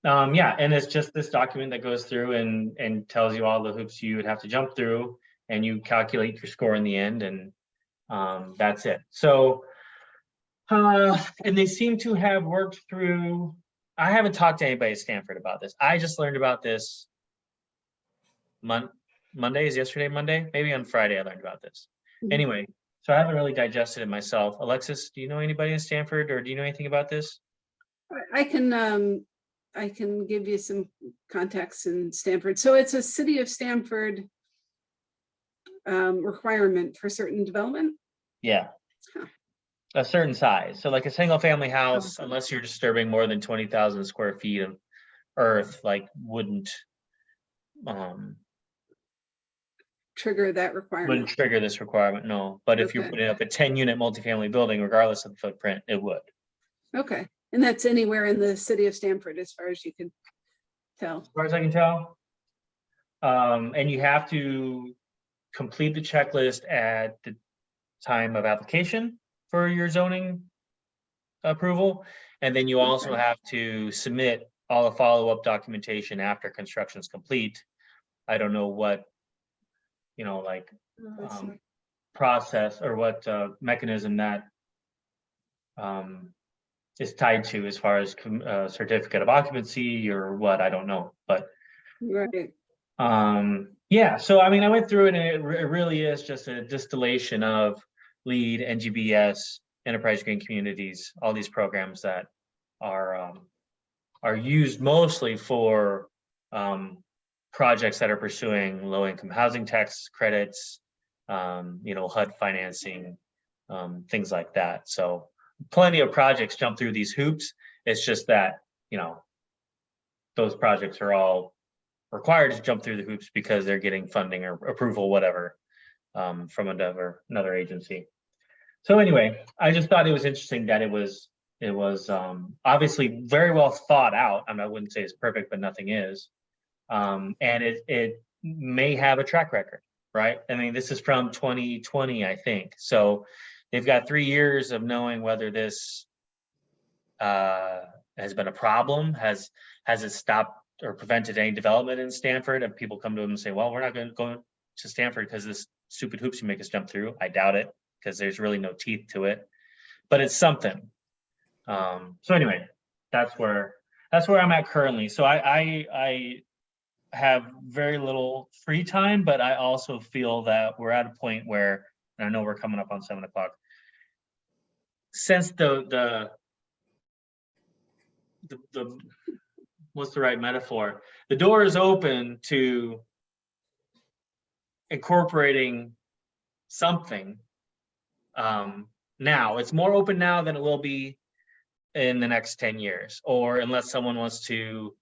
Yeah, and it's just this document that goes through and tells you all the hoops you would have to jump through, and you calculate your score in the end, and that's it. So, and they seem to have worked through, I haven't talked to anybody at Stanford about this. I just learned about this Monday, is yesterday Monday? Maybe on Friday I learned about this. Anyway, so I haven't really digested it myself. Alexis, do you know anybody in Stanford, or do you know anything about this? I can give you some context in Stanford. So it's a city of Stanford requirement for certain development. Yeah. Huh. A certain size. So like a single family house, Oh. unless you're disturbing more than 20,000 square feet of earth, like wouldn't Trigger that requirement. trigger this requirement, no. But if you're Okay. putting up a 10-unit multifamily building, regardless of the footprint, it would. Okay, and that's anywhere in the city of Stanford, as far as you can tell. As far as I can tell. And you have to complete the checklist at the time of application for your zoning approval. And then you also Okay. have to submit all the follow-up documentation after construction is complete. I don't know what, like process or what mechanism that is tied to as far as certificate of occupancy or what, I don't know, but Right. yeah, so I mean, I went through it, and it really is just a distillation of LEED, NGBS, Enterprise Green Communities, all these programs that are used mostly for projects that are pursuing low-income housing tax credits, HUD financing, things like that. So plenty of projects jump through these hoops. It's just that, those projects are all required to jump through the hoops because they're getting funding or approval, whatever, from another agency. So anyway, I just thought it was interesting that it was obviously very well thought out. I mean, I wouldn't say it's perfect, but nothing is. And it may have a track record, right? I mean, this is from 2020, I think. So they've got 3 years of knowing whether this has been a problem, has it stopped or prevented any development in Stanford, and people come to them and say, well, we're not going to go to Stanford because this stupid hoops you make us jump through. I doubt it, because there's really no teeth to it, but it's something. So anyway, that's where I'm at currently. So I have very little free time, but I also feel that we're at a point where, and I know we're coming up on 7 o'clock, since the what's the right metaphor? The door is open to incorporating something. Now, it's more open now than it will be in the next 10 years, or unless someone wants to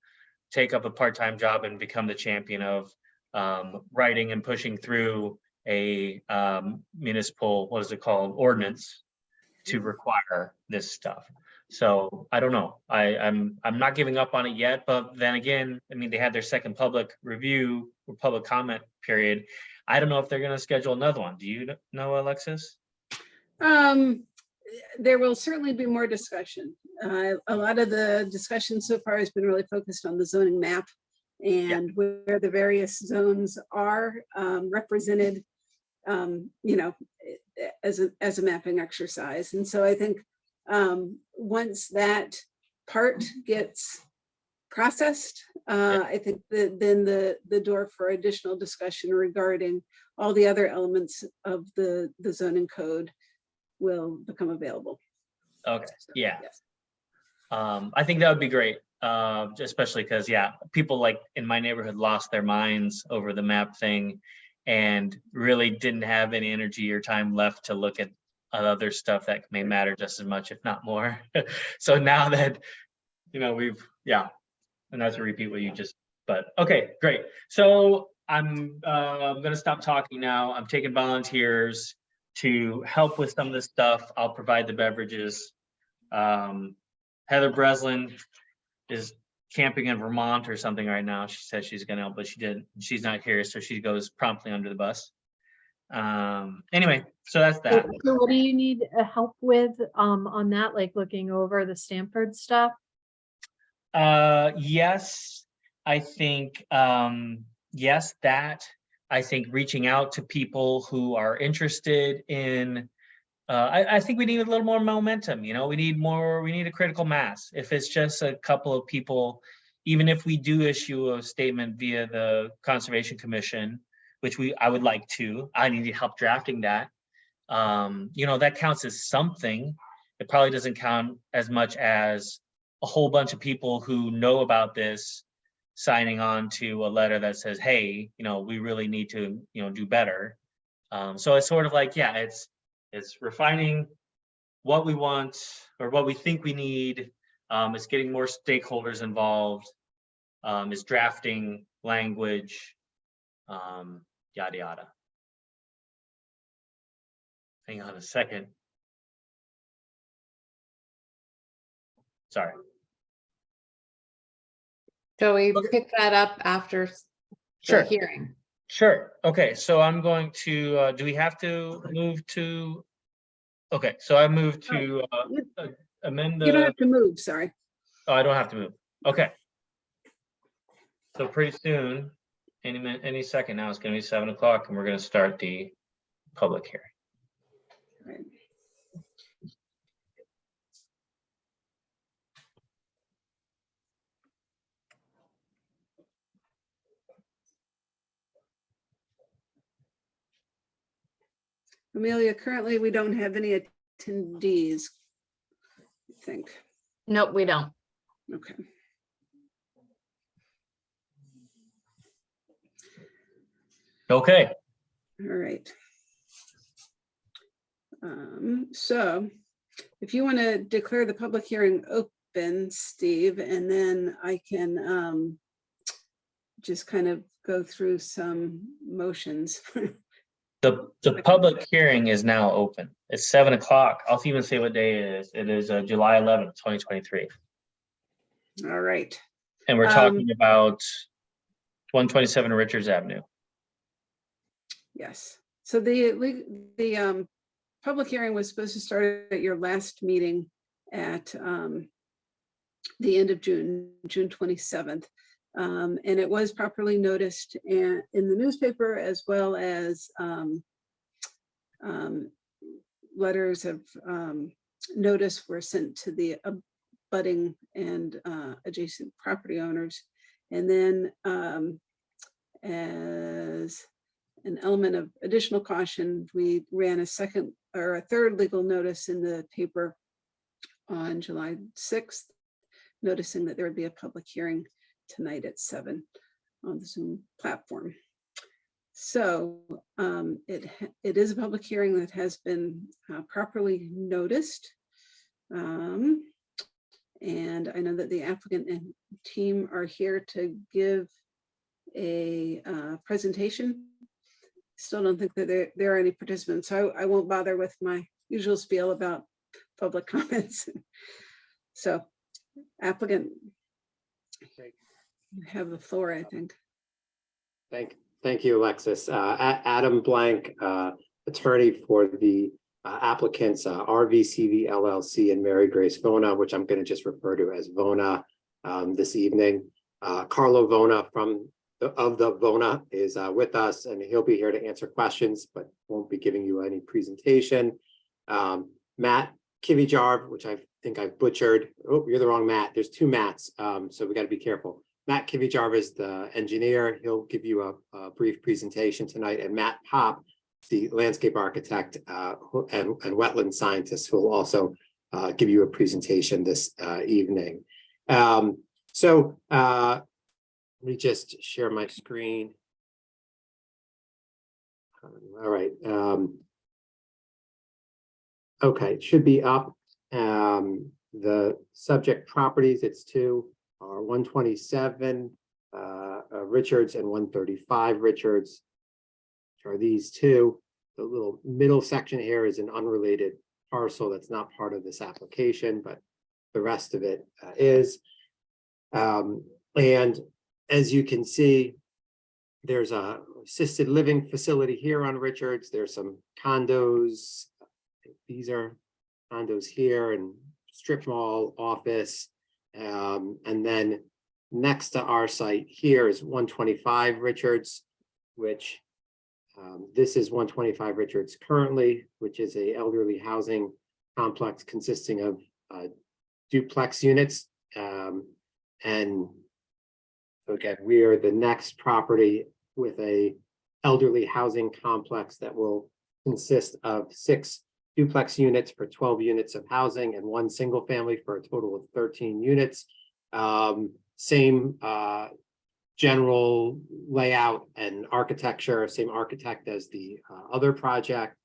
take up a part-time job and become the champion of writing and pushing through a municipal, what is it called, ordinance to require this stuff. So I don't know. I'm not giving up on it yet, but then again, I mean, they had their second public review or public comment period. I don't know if they're gonna schedule another one. Do you know, Alexis? There will certainly be more discussion. A lot of the discussion so far has been really focused on the zoning map and where the various zones are represented, you know, as a mapping exercise. And so I think once that part gets processed, I think that then the door for additional discussion regarding all the other elements of the zoning code will become available. Okay, So, yeah. yes. I think that would be great, especially because, yeah, people like in my neighborhood lost their minds over the map thing and really didn't have any energy or time left to look at other stuff that may matter just as much, if not more. So now that, you know, yeah, and not to repeat what you just, but okay, great. So I'm gonna stop talking now. I'm taking volunteers to help with some of this stuff. I'll provide the beverages. Heather Breslin is camping in Vermont or something right now. She said she's gonna help, but she's not here, so she goes promptly under the bus. Anyway, so that's that. So what do you need help with on that, like looking over the Stanford stuff? Yes, I think, yes, that. I think reaching out to people who are interested in, I think we need a little more momentum, you know, we need a critical mass. If it's just a couple of people, even if we do issue a statement via the Conservation Commission, which I would like to, I need help drafting that. You know, that counts as something. It probably doesn't count as much as a whole bunch of people who know about this signing on to a letter that says, hey, you know, we really need to, you know, do better. So it's sort of like, yeah, it's refining what we want or what we think we need. It's getting more stakeholders involved. It's drafting language, yada, yada. Hang on a second. Sorry. So we pick that up after the Sure. hearing. Sure. Okay, so I'm going to, do we have to move to? Okay, so I move to amend You don't the, have to move, sorry. oh, I don't have to move. Okay. So pretty soon, any second now, it's gonna be 7 o'clock and we're gonna start the public hearing. Right. Amelia, currently we don't have any attendees, I think. Nope, we don't. Okay. Okay, All right. So if you want to declare the public hearing open, Steve, and then I can just kind of go through some motions. the public hearing is now open. It's 7 o'clock. I'll even say what day it is. It is July 11th, 2023. All right. And we're talking about 127 Richards Avenue. Yes. So the public hearing was supposed to start at your last meeting at the end of June, June 27th. And it was properly noticed in the newspaper, as well as letters of notice were sent to the abutting and adjacent property owners. And then as an element of additional caution, we ran a second or a third legal notice in the paper on July 6th, noticing that there would be a public hearing tonight at 7 on the Zoom platform. So it is a public hearing that has been properly noticed. And I know that the applicant and team are here to give a presentation. Still don't think that there are any participants, so I won't bother with my usual spiel about public comments. So applicant, you have the floor, I think. Thank you, Alexis. Adam Blank, attorney for the applicants, RVCV LLC and Mary Grace Vona, which I'm going to just refer to as Vona this evening. Carlo Vona of the Vona is with us, and he'll be here to answer questions, but won't be giving you any presentation. Matt Kivijar, which I think I've butchered. Oh, you're the wrong Matt. There's two Matts, so we got to be careful. Matt Kivijar is the engineer. He'll give you a brief presentation tonight, and Matt Pop, the landscape architect and wetland scientist, who will also give you a presentation this evening. Let me just share my screen. All right. Okay, it should be up. The subject properties, it's two, are 127 Richards and 135 Richards. Which are these two. The little middle section here is an unrelated parcel that's not part of this application, but the rest of it is. And as you can see, there's a assisted living facility here on Richards. There's some condos. These are condos here and strip mall office. And then next to our site here is 125 Richards, which this is 125 Richards currently, which is a elderly housing complex consisting of duplex units. And again, we are the next property with a elderly housing complex that will consist of 6 duplex units for 12 units of housing and 1 single family for a total of 13 units. Same general layout and architecture, same architect as the other project,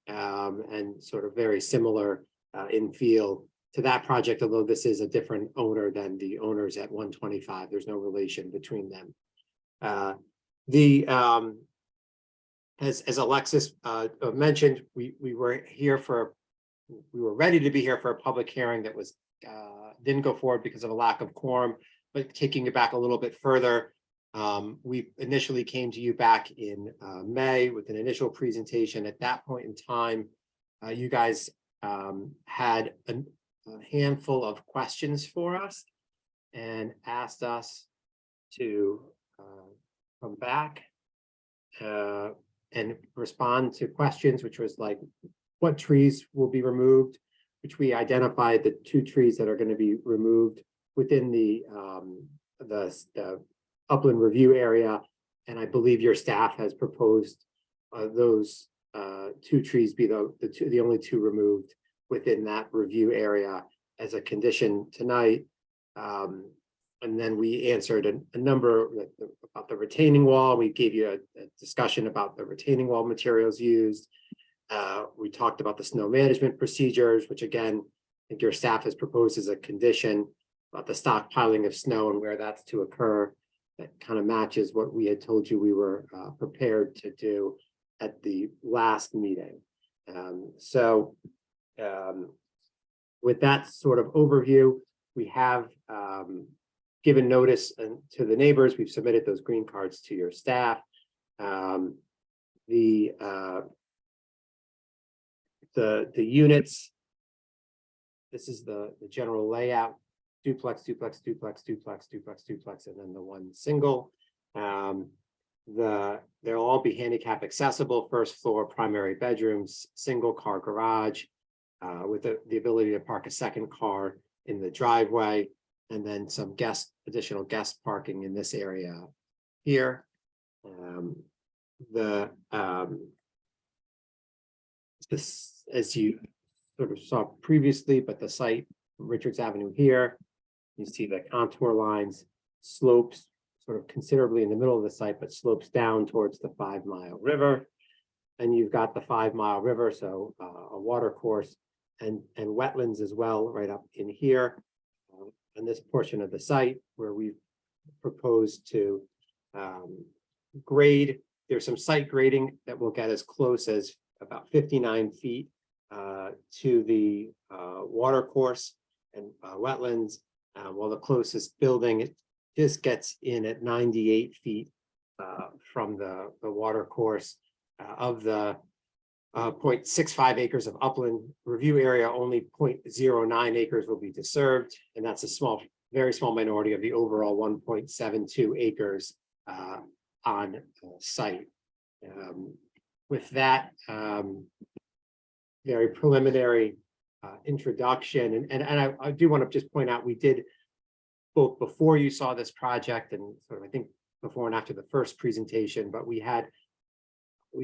and sort of very similar in feel to that project, although this is a different owner than the owners at 125. There's no relation between them. As Alexis mentioned, we were ready to be here for a public hearing that was didn't go forward because of a lack of quorum. But taking it back a little bit further, we initially came to you back in May with an initial presentation. At that point in time, you guys had a handful of questions for us and asked us to come back and respond to questions, which was like, what trees will be removed, which we identified the 2 trees that are going to be removed within the upland review area. And I believe your staff has proposed those 2 trees be the only 2 removed within that review area as a condition tonight. And then we answered a number about the retaining wall. We gave you a discussion about the retaining wall materials used. We talked about the snow management procedures, which again, I think your staff has proposed as a condition about the stockpiling of snow and where that's to occur. That kind of matches what we had told you we were prepared to do at the last meeting. With that sort of overview, we have given notice to the neighbors. We've submitted those green cards to your staff. The units, this is the general layout: duplex, duplex, duplex, duplex, duplex, duplex, and then the 1 single. They'll all be handicap accessible, 1st floor, primary bedrooms, single car garage, with the ability to park a 2nd car in the driveway, and then some additional guest parking in this area here. This, as you sort of saw previously, but the site, Richards Avenue here, you see the contour lines, slopes sort of considerably in the middle of the site, but slopes down towards the 5 Mile River. And you've got the 5 Mile River, so a water course and wetlands as well, right up in here. On this portion of the site where we've proposed to grade. There's some site grading that will get as close as about 59 feet to the water course. and wetlands. While the closest building, this gets in at 98 feet from the water course. Of the 0.65 acres of upland review area, only 0.09 acres will be disturbed, and that's a small, very small minority of the overall 1.72 acres on site. With that very preliminary introduction, and I do want to just point out, we did both before you saw this project and sort of, I think, before and after the first presentation, but we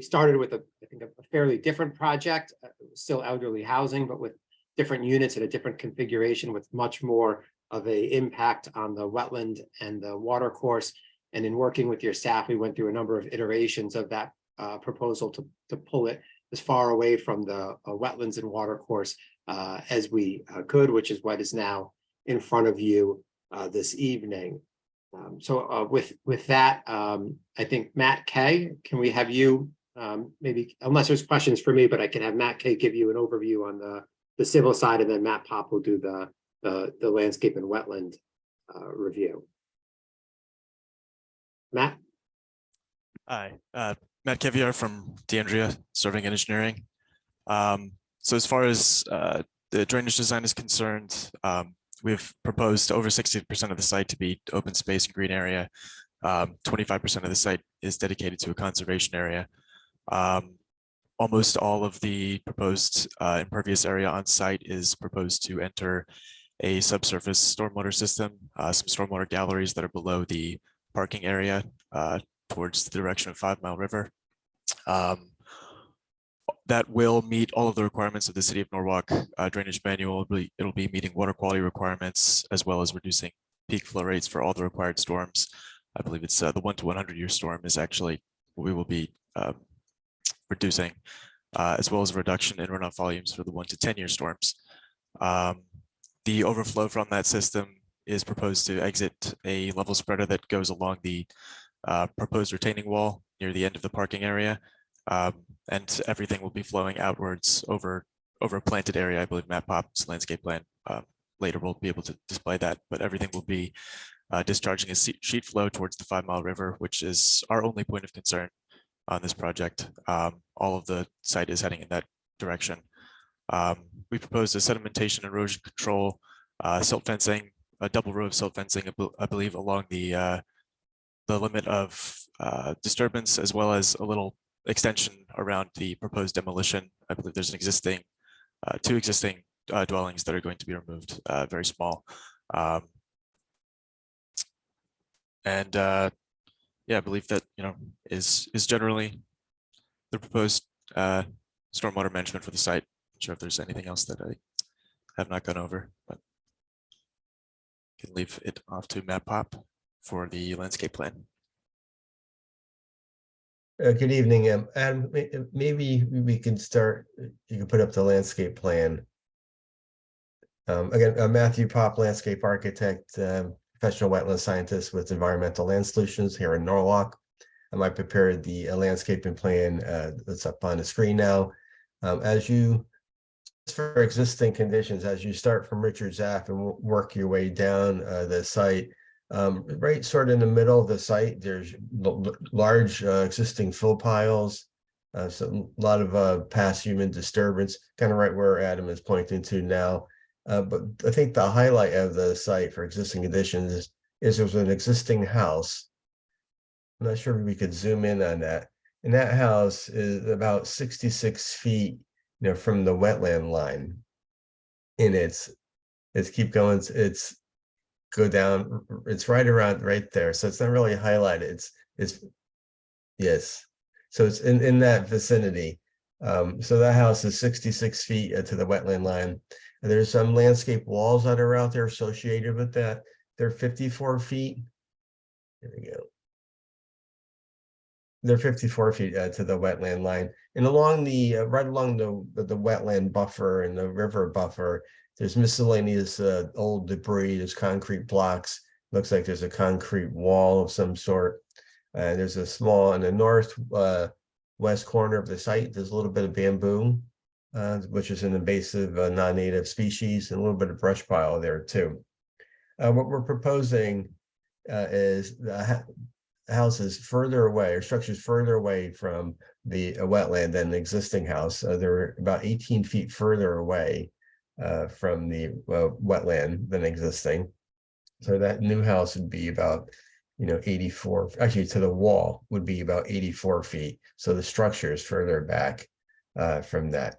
started with I think a fairly different project, still elderly housing, but with different units and a different configuration with much more of a impact on the wetland and the water course. And in working with your staff, we went through a number of iterations of that proposal to pull it as far away from the wetlands and water course as we could, which is what is now in front of you this evening. So with that, I think Matt Kay, can we have you maybe, unless there's questions for me, but I can have Matt Kay give you an overview on the civil side, and then Matt Pop will do the landscape and wetland review. Matt? Hi, Matt Keviar from DeAndrea Surveying and Engineering. So as far as the drainage design is concerned, we've proposed over 60% of the site to be open space and green area. 25% of the site is dedicated to a conservation area. Almost all of the proposed impervious area on site is proposed to enter a subsurface stormwater system, some stormwater galleries that are below the parking area towards the direction of 5 Mile River. That will meet all of the requirements of the City of Norwalk drainage manual. It'll be meeting water quality requirements as well as reducing peak flow rates for all the required storms. I believe it's the 1 to 100 year storm is actually what we will be reducing, as well as a reduction in runoff volumes for the 1 to 10 year storms. The overflow from that system is proposed to exit a level spreader that goes along the proposed retaining wall near the end of the parking area. And everything will be flowing outwards over a planted area. I believe Matt Pop's landscape plan later will be able to display that, but everything will be discharging a sheet flow towards the 5 Mile River, which is our only point of concern on this project. All of the site is heading in that direction. We proposed a sedimentation erosion control, silt fencing, a double row of silt fencing, I believe, along the limit of disturbance, as well as a little extension around the proposed demolition. I believe there's an existing, 2 existing dwellings that are going to be removed, very small. Yeah, I believe that, is generally the proposed stormwater management for the site. Not sure if there's anything else that I have not gone over, but can leave it off to Matt Pop for the landscape plan. Good evening, Adam. Maybe we can start. You can put up the landscape plan. Again, Matthew Pop, landscape architect, professional wetland scientist with Environmental Land Solutions here in Norwalk. I prepared the landscaping plan that's up on the screen now. For existing conditions, as you start from Richards Ave and work your way down the site, right sort of in the middle of the site, there's large existing fill piles, so a lot of past human disturbance, kind of right where Adam is pointing to now. But I think the highlight of the site for existing conditions is there's an existing house. I'm not sure if we could zoom in on that. And that house is about 66 feet, from the wetland line. And it's keep going, it's go down, it's right around right there. So it's not really highlighted. It's yes. So it's in that vicinity. So that house is 66 feet to the wetland line. And there's some landscape walls that are out there associated with that. They're 54 feet. Here we go. They're 54 feet to the wetland line. And along the right along the wetland buffer and the river buffer, there's miscellaneous old debris. There's concrete blocks. Looks like there's a concrete wall of some sort. There's a small in the north west corner of the site. There's a little bit of bamboo which is an invasive non-native species, and a little bit of brush pile there too. What we're proposing is the houses further away, or structures further away from the wetland than the existing house. They're about 18 feet further away from the wetland than existing. So that new house would be about, 84, actually to the wall would be about 84 feet. So the structure is further back from that.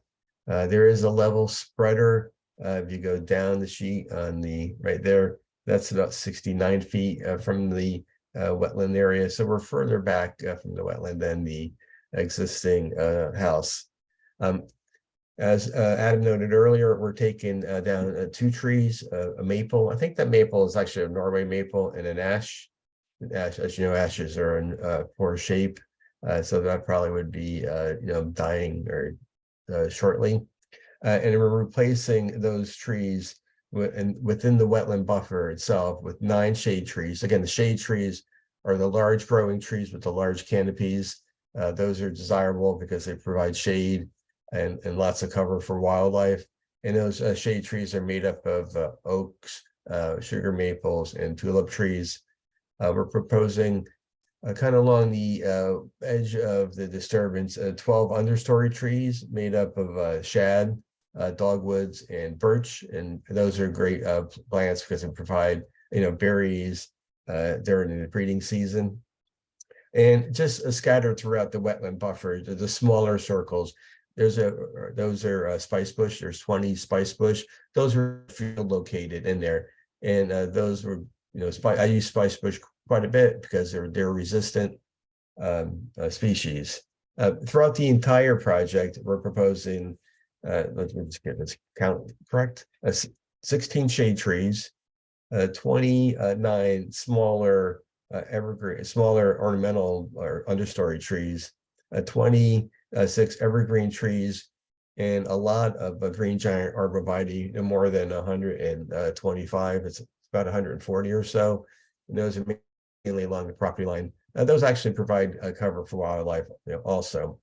There is a level spreader. If you go down the sheet on the right there, that's about 69 feet from the wetland area. So we're further back from the wetland than the existing house. As Adam noted earlier, we're taking down 2 trees, a maple. I think that maple is actually a Norway maple and an ash. As you know, ashes are in poor shape. So that probably would be, dying or shortly. And we're replacing those trees within the wetland buffer itself with 9 shade trees. Again, the shade trees are the large growing trees with the large canopies. Those are desirable because they provide shade and lots of cover for wildlife. And those shade trees are made up of oaks, sugar maples, and tulip trees. We're proposing kind of along the edge of the disturbance, 12 understory trees made up of shad, dogwoods, and birch. And those are great plants because they provide, berries during the breeding season. And just scattered throughout the wetland buffer, the smaller circles, those are spice bush. There's 20 spice bush. Those are field located in there. And those were, I use spice bush quite a bit because they're resistant species. Throughout the entire project, we're proposing, let's get this count correct, 16 shade trees, 29 smaller evergreen, smaller ornamental or understory trees, 26 evergreen trees, and a lot of green giant arborvitae, more than 125. It's about 140 or so. And those are mainly along the property line. Those actually provide cover for wildlife, also.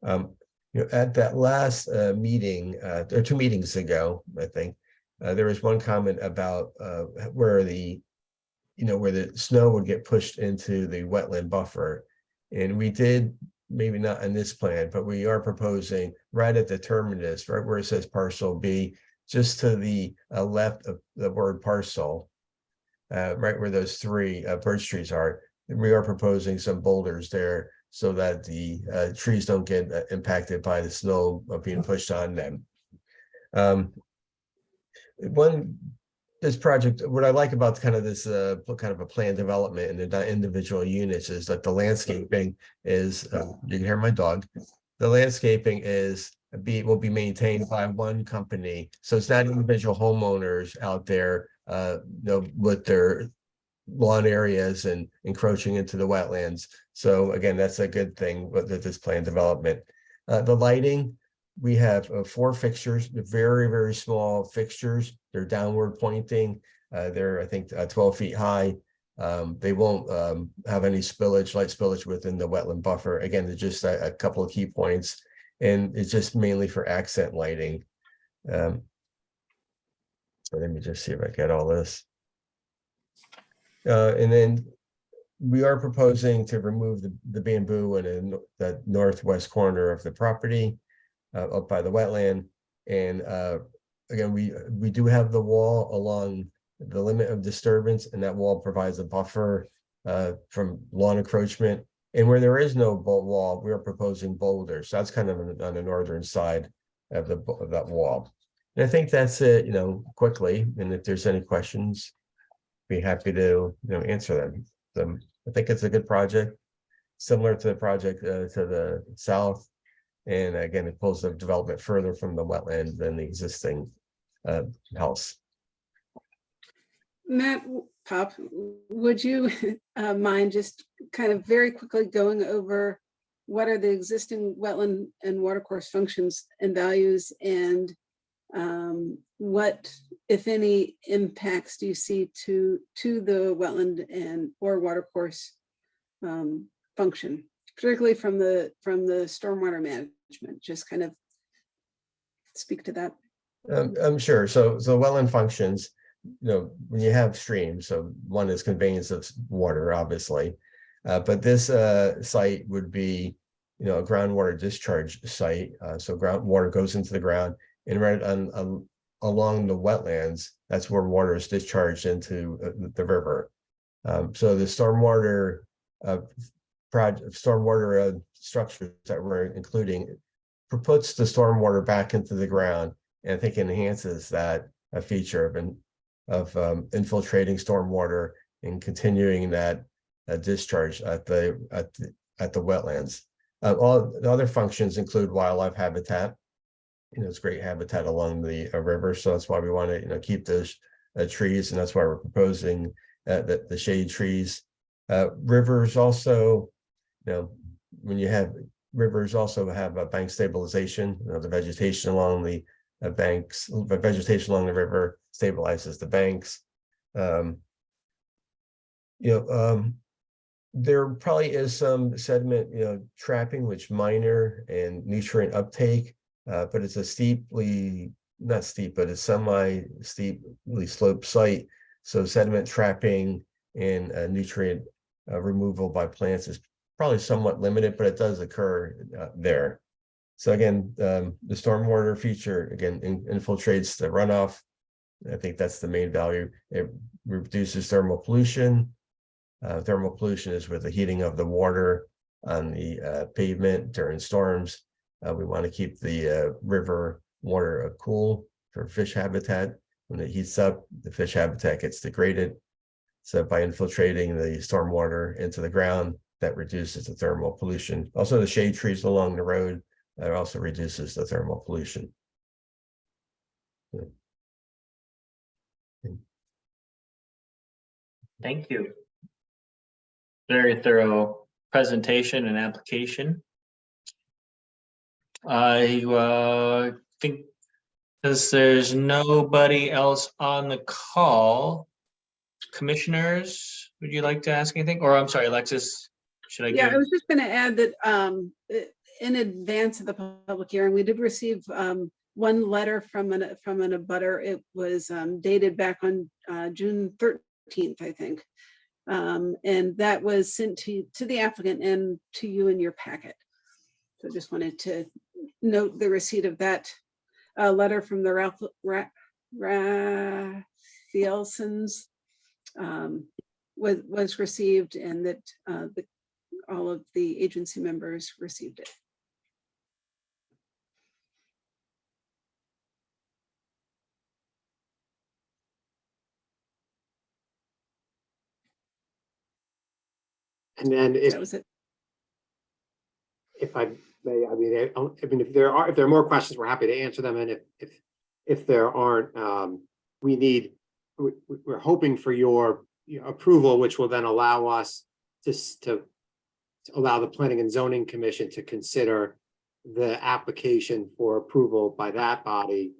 At that last meeting, or 2 meetings ago, I think, there was one comment about where the snow would get pushed into the wetland buffer. And we did, maybe not in this plan, but we are proposing right at the terminus, right where it says parcel B, just to the left of the word parcel, right where those 3 birch trees are. We are proposing some boulders there so that the trees don't get impacted by the snow being pushed on them. This project, what I like about kind of this kind of a plan development and the individual units is that the landscaping is, you can hear my dog. The landscaping will be maintained by one company. So it's not individual homeowners out there, with their lawn areas and encroaching into the wetlands. So again, that's a good thing with this plan development. The lighting, we have 4 fixtures, very, very small fixtures. They're downward pointing. They're, I think, 12 feet high. They won't have any spillage, light spillage within the wetland buffer. Again, they're just a couple of key points, and it's just mainly for accent lighting. So let me just see if I get all this. And then we are proposing to remove the bamboo in the northwest corner of the property up by the wetland. And again, we do have the wall along the limit of disturbance, and that wall provides a buffer from lawn encroachment. And where there is no wall, we are proposing boulders. So that's kind of on the northern side of that wall. And I think that's it, quickly. And if there's any questions, be happy to answer them. So I think it's a good project, similar to the project to the south. And again, it pulls the development further from the wetland than the existing house. Matt, Pop, would you mind just kind of very quickly going over what are the existing wetland and watercourse functions and values, and what, if any, impacts do you see to the wetland and or watercourse function, particularly from the stormwater management? Just kind of speak to that. I'm sure. So wetland functions, when you have streams, so one is conveyance of water, obviously. But this site would be, a groundwater discharge site. So groundwater goes into the ground, and right along the wetlands, that's where water is discharged into the river. So the stormwater structures that we're including puts the stormwater back into the ground, and I think enhances that feature of infiltrating stormwater and continuing that discharge at the wetlands. All the other functions include wildlife habitat. It's great habitat along the river, so that's why we want to keep those trees, and that's why we're proposing the shade trees. Rivers also, when you have rivers also have a bank stabilization. The vegetation along the banks, vegetation along the river stabilizes the banks. There probably is some sediment, trapping, which minor, and nutrient uptake, but it's a not steep, but it's semi-steeply sloped site. So sediment trapping and nutrient removal by plants is probably somewhat limited, but it does occur there. So again, the stormwater feature, again, infiltrates the runoff. I think that's the main value. It reduces thermal pollution. Thermal pollution is with the heating of the water on the pavement during storms. We want to keep the river water cool for fish habitat. When it heats up, the fish habitat gets degraded. So by infiltrating the stormwater into the ground, that reduces the thermal pollution. Also, the shade trees along the road, that also reduces the thermal pollution. Thank you. Very thorough presentation and application. I think since there's nobody else on the call, commissioners, would you like to ask anything? Or I'm sorry, Alexis, should I Yeah, give? I was just going to add that in advance of the public hearing, we did receive one letter from an abutter. It was dated back on June 13th, I think. And that was sent to the applicant and to you in your packet. So I just wanted to note the receipt of that letter from the Raphaelsons was received, and that all of the agency members received it. And then if That was it. if I may, if there are more questions, we're happy to answer them. And if there aren't, we're hoping for your approval, which will then allow us to allow the Planning and Zoning Commission to consider the application for approval by that body.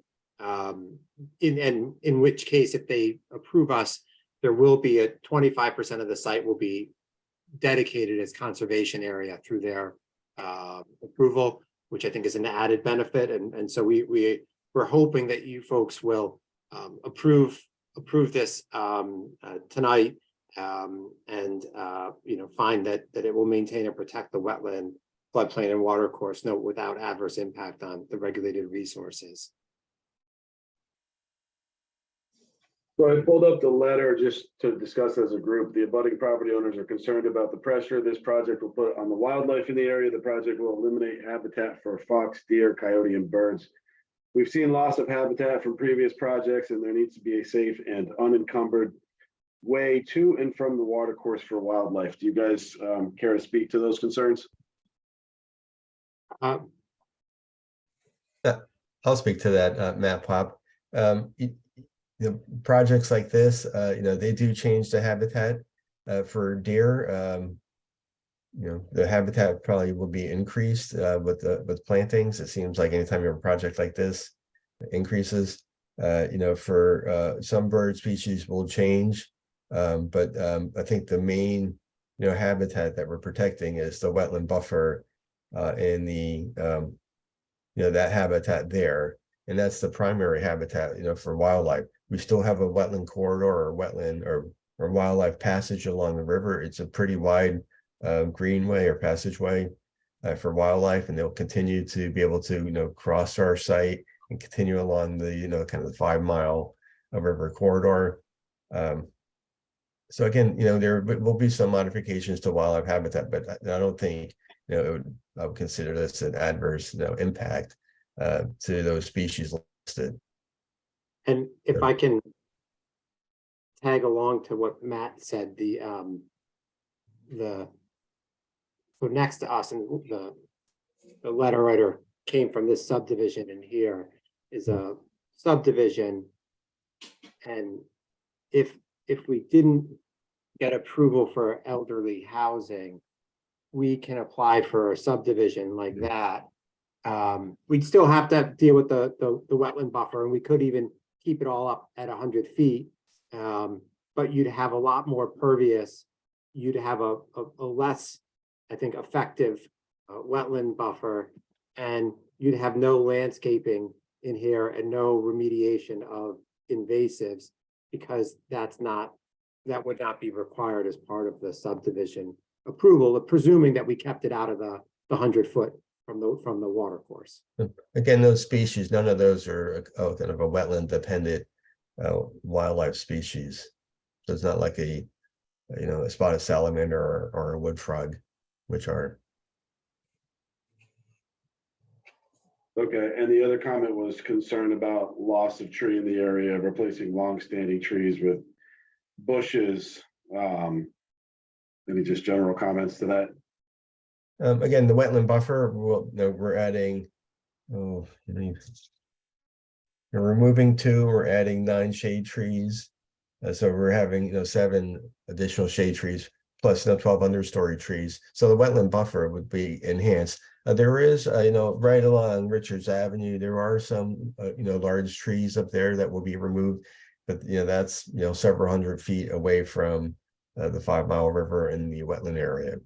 In which case, if they approve us, there will be 25% of the site will be dedicated as conservation area through their approval, which I think is an added benefit. And so we're hoping that you folks will approve this tonight, and find that it will maintain and protect the wetland, floodplain, and water course, without adverse impact on the regulated resources. So I pulled up the letter just to discuss as a group. The abutting property owners are concerned about the pressure this project will put on the wildlife in the area. The project will eliminate habitat for fox, deer, coyote, and birds. We've seen loss of habitat from previous projects, and there needs to be a safe and unencumbered way to and from the water course for wildlife. Do you guys care to speak to those concerns? I'll speak to that, Matt Pop. Projects like this, they do change the habitat for deer. The habitat probably will be increased with plantings. It seems like anytime you have a project like this, it increases. For some bird species will change, but I think the main habitat that we're protecting is the wetland buffer and the that habitat there. and that's the primary habitat, for wildlife. We still have a wetland corridor or wetland or wildlife passage along the river. It's a pretty wide greenway or passageway for wildlife, and they'll continue to be able to, cross our site and continue along the, kind of the 5 mile river corridor. So again, there will be some modifications to wildlife habitat, but I don't think, I would consider this an adverse, impact to those species listed. And if I can tag along to what Matt said, so next to us, and the letter writer came from this subdivision, and here is a subdivision. And if we didn't get approval for elderly housing, we can apply for a subdivision like that. We'd still have to deal with the wetland buffer, and we could even keep it all up at 100 feet. But you'd have a lot more pervious. You'd have a less, I think, effective wetland buffer, and you'd have no landscaping in here and no remediation of invasives, because that would not be required as part of the subdivision approval, presuming that we kept it out of the 100-foot from the water course. Again, those species, none of those are kind of a wetland dependent wildlife species. So it's not like a spotted salamander or a wood frog, which are. Okay, and the other comment was concern about loss of tree in the area, replacing long-standing trees with bushes. Any just general comments to that? Again, the wetland buffer, we're adding, we're removing 2, we're adding 9 shade trees. So we're having, 7 additional shade trees plus 12 understory trees. So the wetland buffer would be enhanced. There is, right along Richards Avenue, there are some, large trees up there that will be removed, but that's, several hundred feet away from the 5 mile river and the wetland area.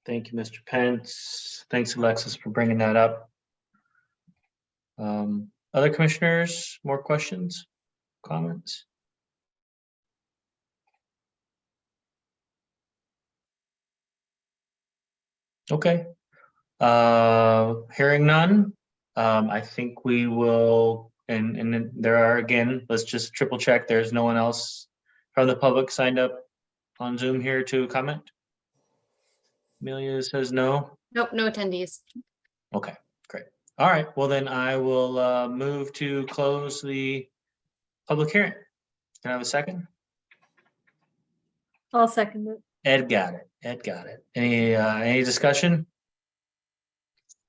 Thank you, Mr. Pence. Thanks, Alexis, for bringing that up. Other commissioners, more questions, comments? Okay. Hearing none, I think we will, and then there are, again, let's just triple check. There's no one else from the public signed up on Zoom here to comment. Amelia says no. Nope, no attendees. Okay, great. All right, well then I will move to close the public hearing. Can I have a second? I'll second it. Ed got it. Ed got it. Any discussion?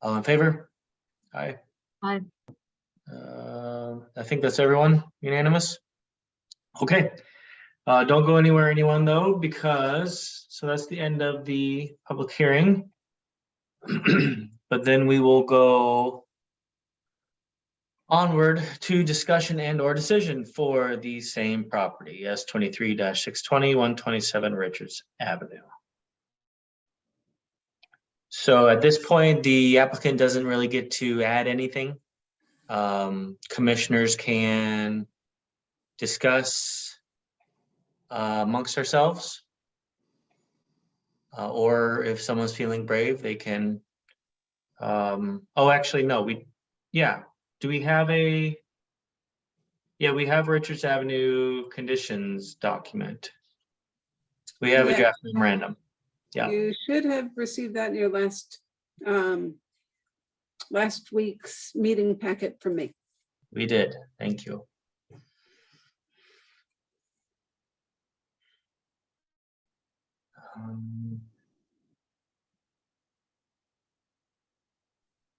All in favor? Aye. Aye. I think that's everyone. Unanimous? Okay. Don't go anywhere, anyone, though, because, so that's the end of the public hearing. But then we will go onward to discussion and or decision for the same property, S23-620, 127 Richards Avenue. So at this point, the applicant doesn't really get to add anything. Commissioners can discuss amongst ourselves. Or if someone's feeling brave, they can, oh, actually, no, do we have we have Richards Avenue conditions document. We have a Yeah. draft memorandum. Yeah. You should have received that in your last week's meeting packet from me. We did, thank you.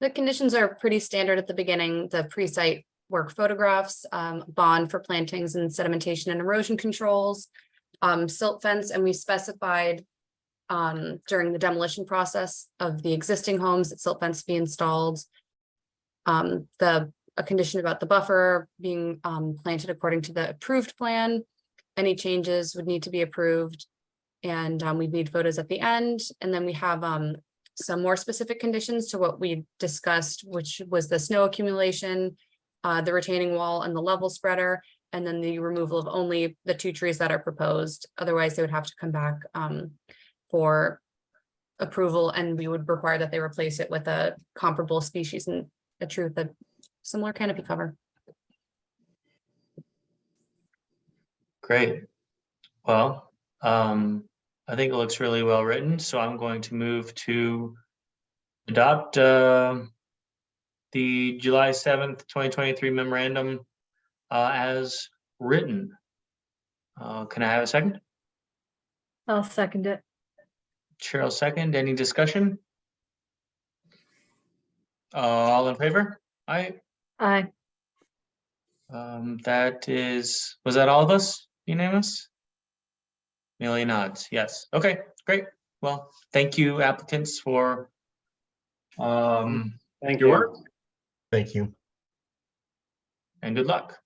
The conditions are pretty standard at the beginning, the pre-site work photographs, bond for plantings and sedimentation and erosion controls, silt fence, and we specified during the demolition process of the existing homes that silt fence be installed. A condition about the buffer being planted according to the approved plan, Any changes would need to be approved. And we need photos at the end. And then we have some more specific conditions to what we discussed, which was the snow accumulation, the retaining wall and the level spreader, and then the removal of only the 2 trees that are proposed. Otherwise, they would have to come back for approval, and we would require that they replace it with a comparable species and a tree with a similar canopy cover. Great. Well, I think it looks really well written, so I'm going to move to adopt the July 7th, 2023 memorandum as written. Can I have a second? I'll second it. Cheryl second. Any discussion? All in favor? Aye. Aye. Was that all of us? Unanimous? Millie nods, yes. Okay, great. Well, thank you applicants for Thank your you. work, Thank you. and good luck.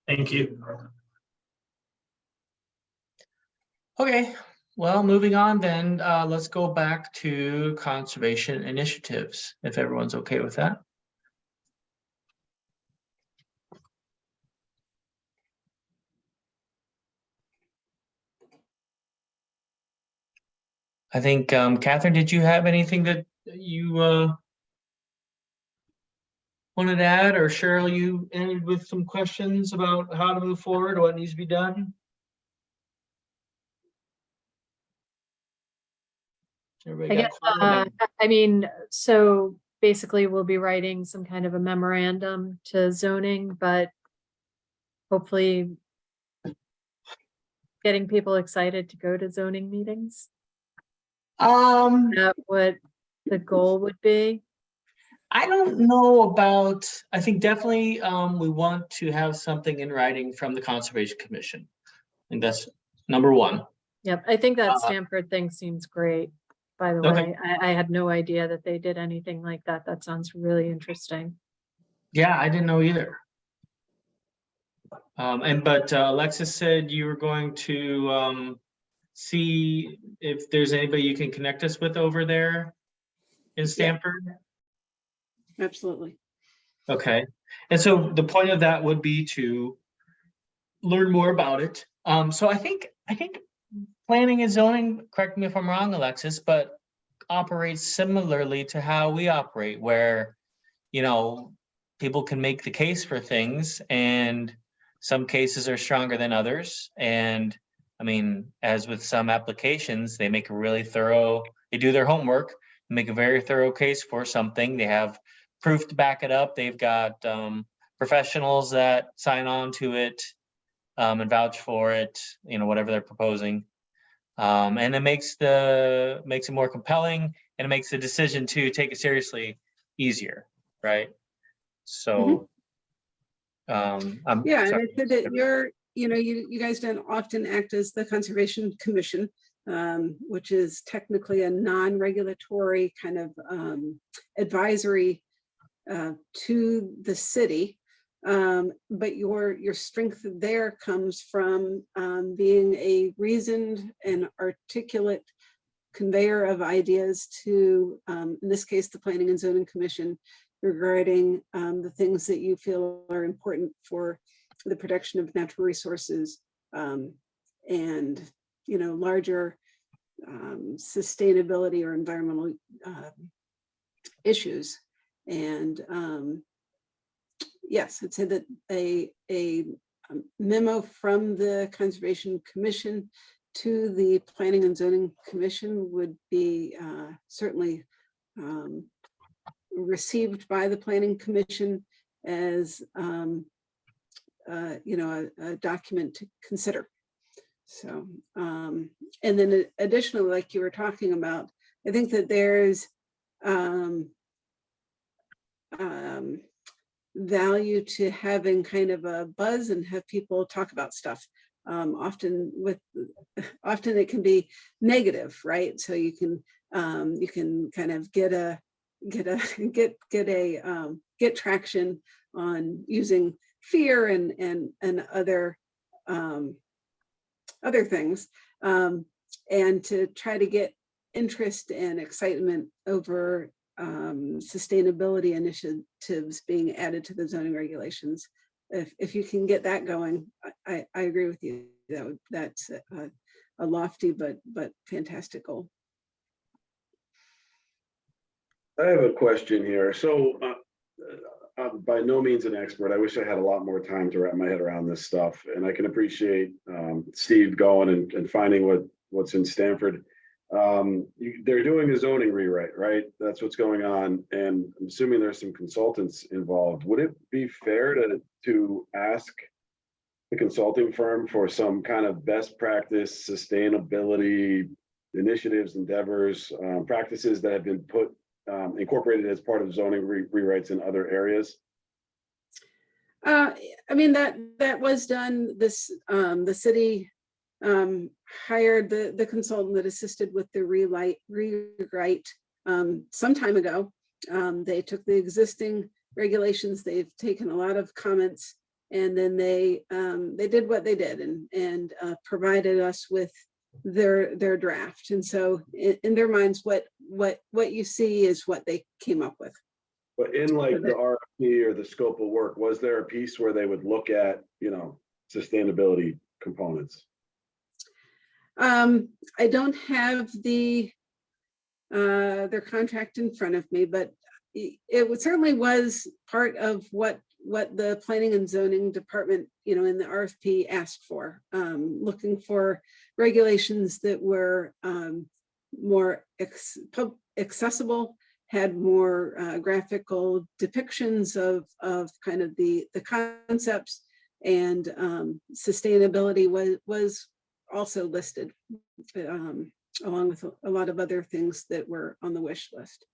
Thank you. Okay, well, moving on then, let's go back to conservation initiatives, if everyone's okay with that. I think, Catherine, did you have anything that you wanted to add, or Cheryl, you ended with some questions about how to move forward, or what needs to be done? Everybody I got guess, quiet? I mean, so basically we'll be writing some kind of a memorandum to zoning, but hopefully getting people excited to go to zoning meetings. That what the goal would be. I don't know about, I think definitely we want to have something in writing from the Conservation Commission. I think that's number one. Yep, I think that Stanford thing seems great, by the Okay. way. I had no idea that they did anything like that. That sounds really interesting. Yeah, I didn't know either. But Alexis said you were going to see if there's anybody you can connect us with over there in Stanford. Absolutely. Okay, and so the point of that would be to learn more about it. So I think planning and zoning, correct me if I'm wrong, Alexis, but operates similarly to how we operate, where, you know, people can make the case for things, and some cases are stronger than others. And I mean, as with some applications, they make a really thorough, they do their homework, make a very thorough case for something. They have proof to back it up. They've got professionals that sign on to it and vouch for it, you know, whatever they're proposing. And it makes it more compelling, and it makes the decision to take it seriously easier, right? So, I'm Yeah, and sorry. I said that you guys don't often act as the Conservation Commission, which is technically a non-regulatory kind of advisory to the city. But your strength there comes from being a reasoned and articulate conveyor of ideas to, in this case, the Planning and Zoning Commission, regarding the things that you feel are important for the protection of natural resources and, you know, larger sustainability or environmental issues. And yes, I'd say that a memo from the Conservation Commission to the Planning and Zoning Commission would be certainly received by the Planning Commission as you know, a document to consider. So and then additionally, like you were talking about, I think that there's value to having kind of a buzz and have people talk about stuff. Often it can be negative, right? So you can kind of get traction on using fear and other other things, and to try to get interest and excitement over sustainability initiatives being added to the zoning regulations. If you can get that going, I agree with you. That's a lofty but fantastic goal. I have a question here. So I'm by no means an expert. I wish I had a lot more time to wrap my head around this stuff. And I can appreciate Steve going and finding what's in Stanford. They're doing a zoning rewrite, right? That's what's going on. And I'm assuming there's some consultants involved. Would it be fair to ask the consulting firm for some kind of best practice, sustainability initiatives, endeavors, practices that have been incorporated as part of zoning rewrites in other areas? I mean, that was done. The city hired the consultant that assisted with the rewrite some time ago. They took the existing regulations, they've taken a lot of comments, and then they did what they did and provided us with their draft. And so in their minds, what you see is what they came up with. But in like the RFP or the scope of work, was there a piece where they would look at, sustainability components? I don't have their contract in front of me, but certainly was part of what the planning and zoning department, in the RFP asked for, looking for regulations that were more accessible, had more graphical depictions of kind of the concepts, and sustainability was also listed along with a lot of other things that were on the wish list.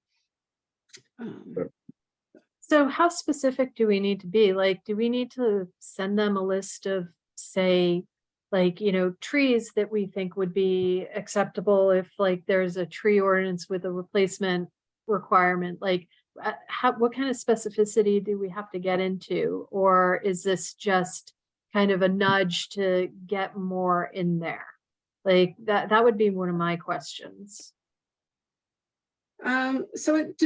So how specific do we need to be? Like, do we need to send them a list of, say, like, trees that we think would be acceptable if like there's a tree ordinance with a replacement requirement? Like, what kind of specificity do we have to get into? Or is this just kind of a nudge to get more in there? Like that would be one of my questions. So it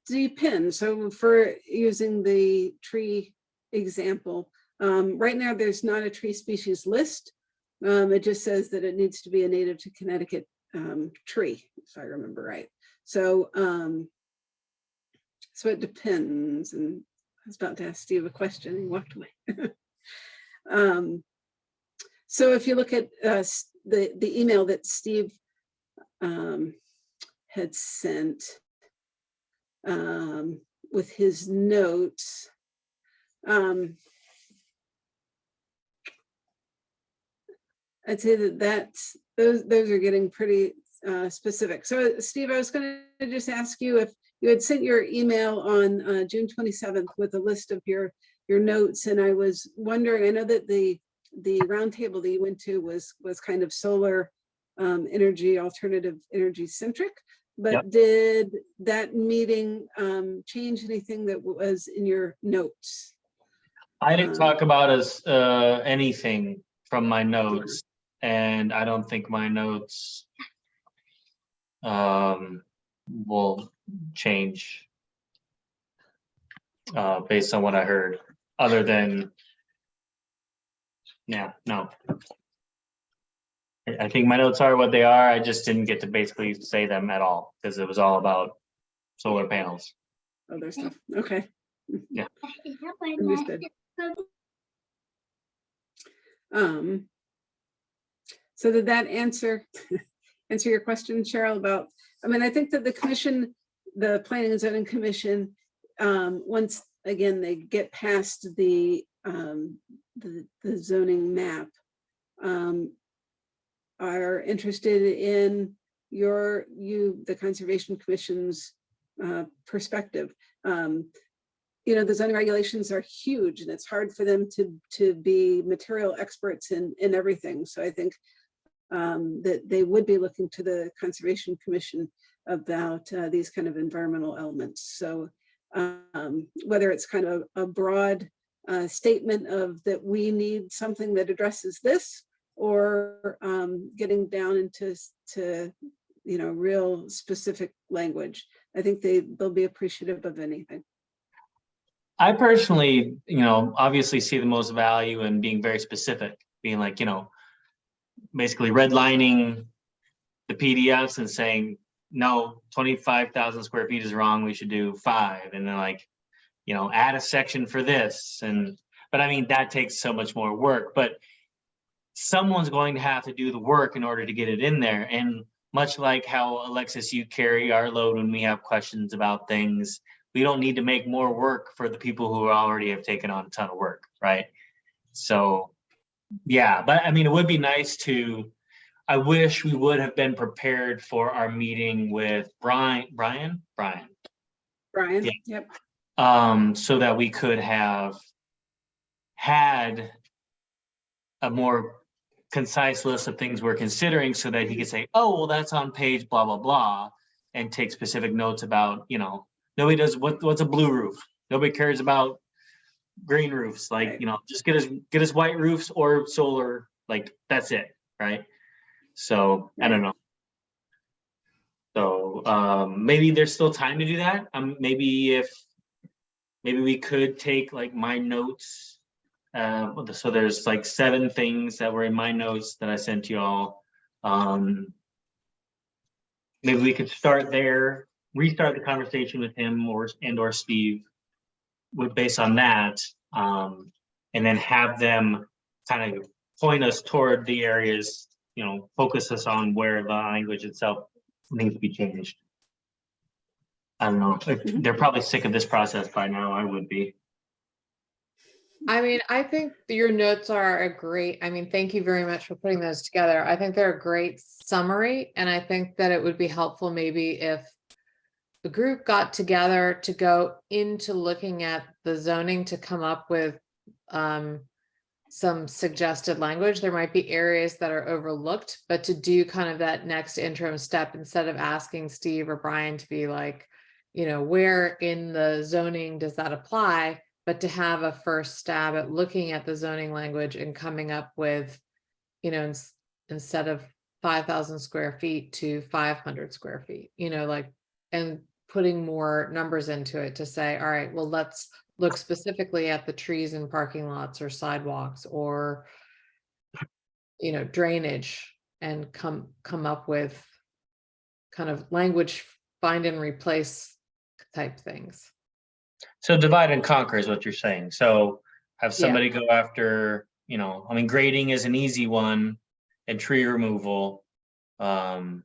depends. So for using the tree example, right now there's not a tree species list. It just says that it needs to be a native to Connecticut tree, if I remember right. So so it depends. And I was about to ask Steve a question and he walked away. So if you look at the email that Steve had sent with his notes, I'd say those are getting pretty specific. So Steve, I was going to just ask you if you had sent your email on June 27th with a list of your notes, and I was wondering, I know that the roundtable that you went to was kind of solar energy, alternative energy centric, but Yep. Did that meeting change anything that was in your notes? I didn't talk about anything from my notes, and I don't think my notes will change based on what I heard, other than, yeah, no. I think my notes are what they are. I just didn't get to basically say them at all because it was all about solar panels. Other stuff. Okay. Yeah. Understood. So did that answer your question, Cheryl, about, I mean, I think that the commission, the Planning and Zoning Commission, once again, they get past the zoning map, are interested in the Conservation Commission's perspective. The zoning regulations are huge and it's hard for them to be material experts in everything. So I think that they would be looking to the Conservation Commission about these kind of environmental elements. So whether it's kind of a broad statement of that we need something that addresses this, or getting down into real specific language. I think they'll be appreciative of anything. I personally, obviously see the most value in being very specific, being like, basically redlining the PDFs and saying, no, 25,000 square feet is wrong, we should do 5. And then like, add a section for this. But I mean, that takes so much more work, but someone's going to have to do the work in order to get it in there. And much like how, Alexis, you carry our load when we have questions about things, we don't need to make more work for the people who already have taken on a ton of work, right? So, yeah, but I mean, it would be nice I wish we would have been prepared for our meeting with Brian. Brian, Yeah. yep. So that we could have had a more concise list of things we're considering, so that he could say, oh, well, that's on page blah, blah, blah, and take specific notes about, nobody does what's a blue roof. Nobody cares about green roofs. Like, Right. just get us white roofs or solar, like that's it, right? So I don't know. So maybe there's still time to do that. Maybe we could take like my notes. So there's like 7 things that were in my notes that I sent you all. Maybe we could start there, restart the conversation with him or Steve based on that, and then have them kind of point us toward the areas, focus us on where the language itself needs to be changed. I don't know. They're probably sick of this process by now. I would be. I mean, I think your notes are a great, thank you very much for putting those together. I think they're a great summary, and I think that it would be helpful maybe if the group got together to go into looking at the zoning to come up with some suggested language. There might be areas that are overlooked, but to do kind of that next interim step, instead of asking Steve or Brian to be like, where in the zoning does that apply? But to have a first stab at looking at the zoning language and coming up with, instead of 5,000 square feet to 500 square feet, and putting more numbers into it to say, all right, well, let's look specifically at the trees in parking lots or sidewalks or, drainage, and come up with kind of language, find and replace type things. So divide and conquer is what you're saying. So have somebody go after, grading is an easy one, and tree removal. Have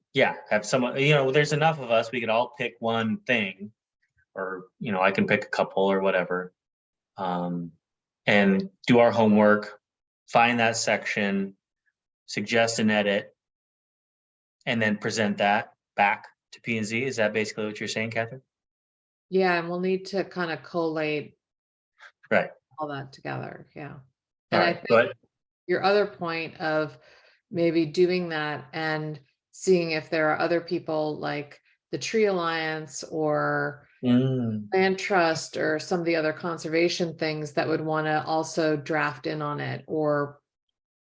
someone, there's enough of us, we could all pick one thing, or, I can pick a couple or whatever. And do our homework, find that section, suggest an edit, and then present that back to P&Z. Is that basically what you're saying, Catherine? Yeah, and we'll need to kind of collate all that together. Yeah. And I think your other point of maybe doing that and seeing if there are other people like the Tree Alliance or Land Trust or some of the other conservation things that would want to also draft in on it or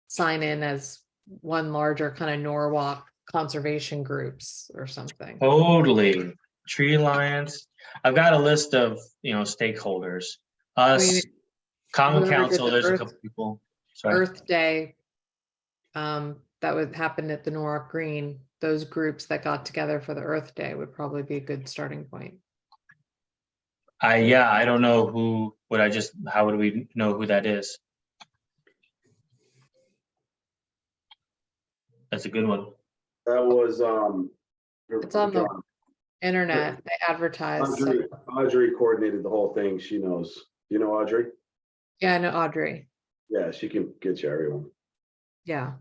sign in as one larger kind of Norwalk conservation groups or something. Totally. Tree Alliance. I've got a list of, stakeholders. Us, Common Council, there's a couple people. Sorry. Earth Day, that would happen at the Norwalk Green. Those groups that got together for the Earth Day would probably be a good starting point. I don't know how would we know who that is? That's a good one. That was, It's on the internet, they advertise. Audrey coordinated the whole thing. She knows. You know Audrey? Yeah, I know Audrey. Yeah, she can get you everyone. Yeah.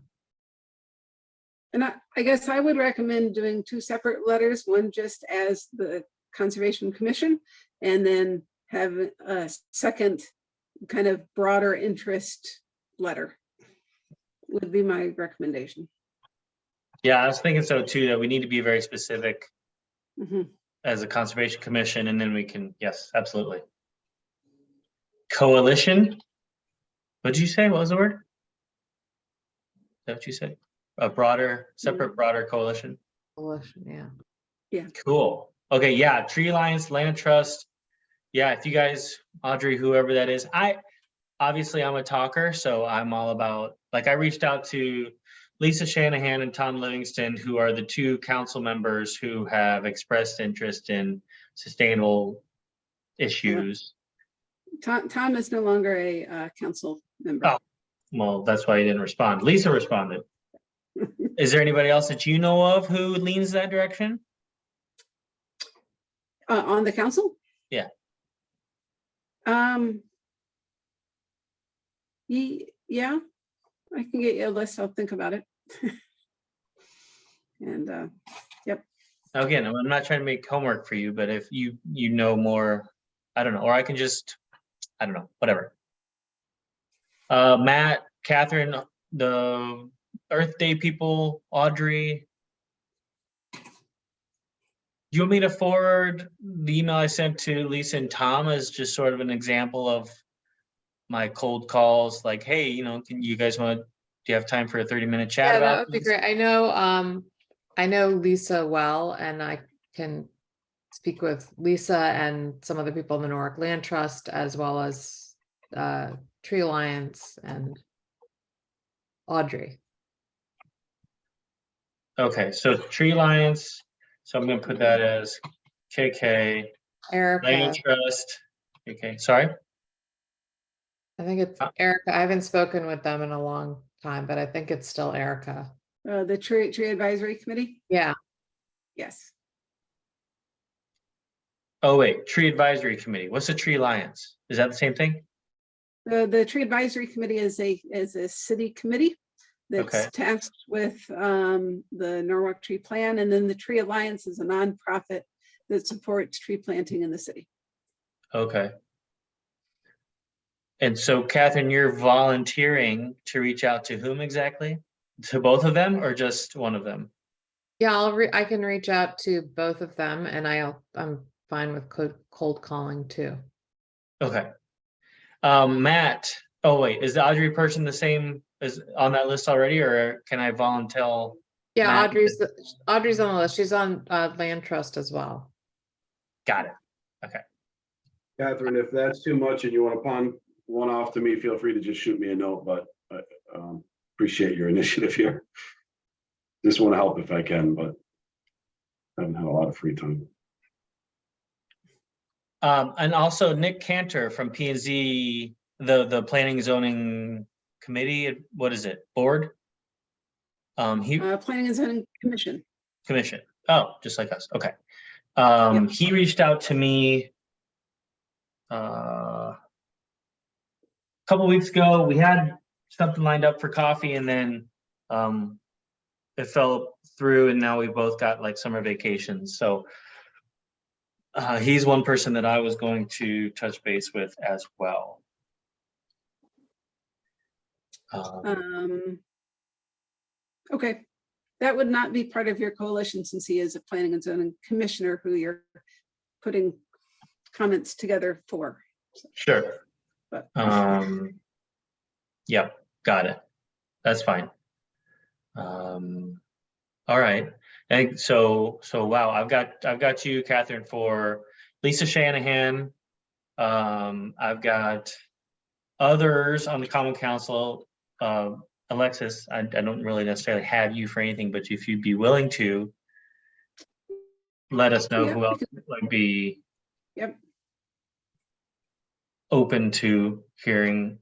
And I guess I would recommend doing 2 separate letters, one just as the Conservation Commission, and then have a second kind of broader interest letter would be my recommendation. Yeah, I was thinking so too, that we need to be very specific Mm-hmm. as a Conservation Commission, and then we can, yes, absolutely. coalition. What'd you say? What was the word? Is that what you said? A broader, separate, broader coalition? Coalition, yeah. Cool. Okay, yeah, Tree Alliance, Land Trust. Yeah, if you guys, Audrey, whoever that is, obviously I'm a talker, so I'm all about, like, I reached out to Lisa Shanahan and Tom Livingston, who are the two council members who have expressed interest in sustainable issues. Tom is no longer a council member. Oh, well, that's why he didn't respond. Lisa responded. Is there anybody else that you know of who leans that direction? On the council? Yeah. Yeah, I can get you a list. I'll think about it. And yep. Again, I'm not trying to make homework for you, but if you know more, I don't know, or I can just, I don't know, whatever. Matt, Catherine, the Earth Day people, Audrey. Do you want me to forward the email I sent to Lisa and Tom as just sort of an example of my cold calls? Like, hey, you know, can you guys do you have time for a 30-minute chat Yeah, about that would be this? great. I know Lisa well, and I can speak with Lisa and some other people in the Norwalk Land Trust, as well as Tree Alliance and Audrey. Okay, so Tree Alliance. So I'm gonna put that as KK, Erica, Land Trust. Okay, sorry. I think it's Erica. I haven't spoken with them in a long time, but I think it's still Erica. The tree advisory committee? Yeah. Yes. Oh wait, Tree Advisory Committee. What's the Tree Alliance? Is that the same thing? The tree advisory committee is a city committee that's Okay. tasked with the Norwalk Tree Plan, and then the Tree Alliance is a nonprofit that supports tree planting in the city. Okay. And so Catherine, you're volunteering to reach out to whom exactly? To both of them or just one of them? Yeah, I can reach out to both of them, and I'm fine with cold calling too. Okay. Matt, oh wait, is the Audrey person the same as on that list already, or can I volunteer? Yeah, Matt? Audrey's on the list. She's on Land Trust as well. Got it. Catherine, if that's too much and you want to pawn one off to me, feel free to just shoot me a note, but I appreciate your initiative here. Just want to help if I can, but I haven't had a lot of free time. And also Nick Cantor from P&Z, the Planning Zoning Committee, what is it, board? Planning and Zoning Commission. Commission. Oh, just like us. Okay. He reached out to me a couple weeks ago. We had something lined up for coffee, and then it fell through, and now we both got like summer vacations. So he's one person that I was going to touch base with as well. Okay, that would not be part of your coalition since he is a planning and zoning commissioner who you're putting comments together for. Sure. But Yeah, got it. That's fine. All right. And so wow, I've got you, Catherine, for Lisa Shanahan. I've got others on the Common Council. Alexis, I don't really necessarily have you for anything, but if you'd be willing to let us know who else would be open to hearing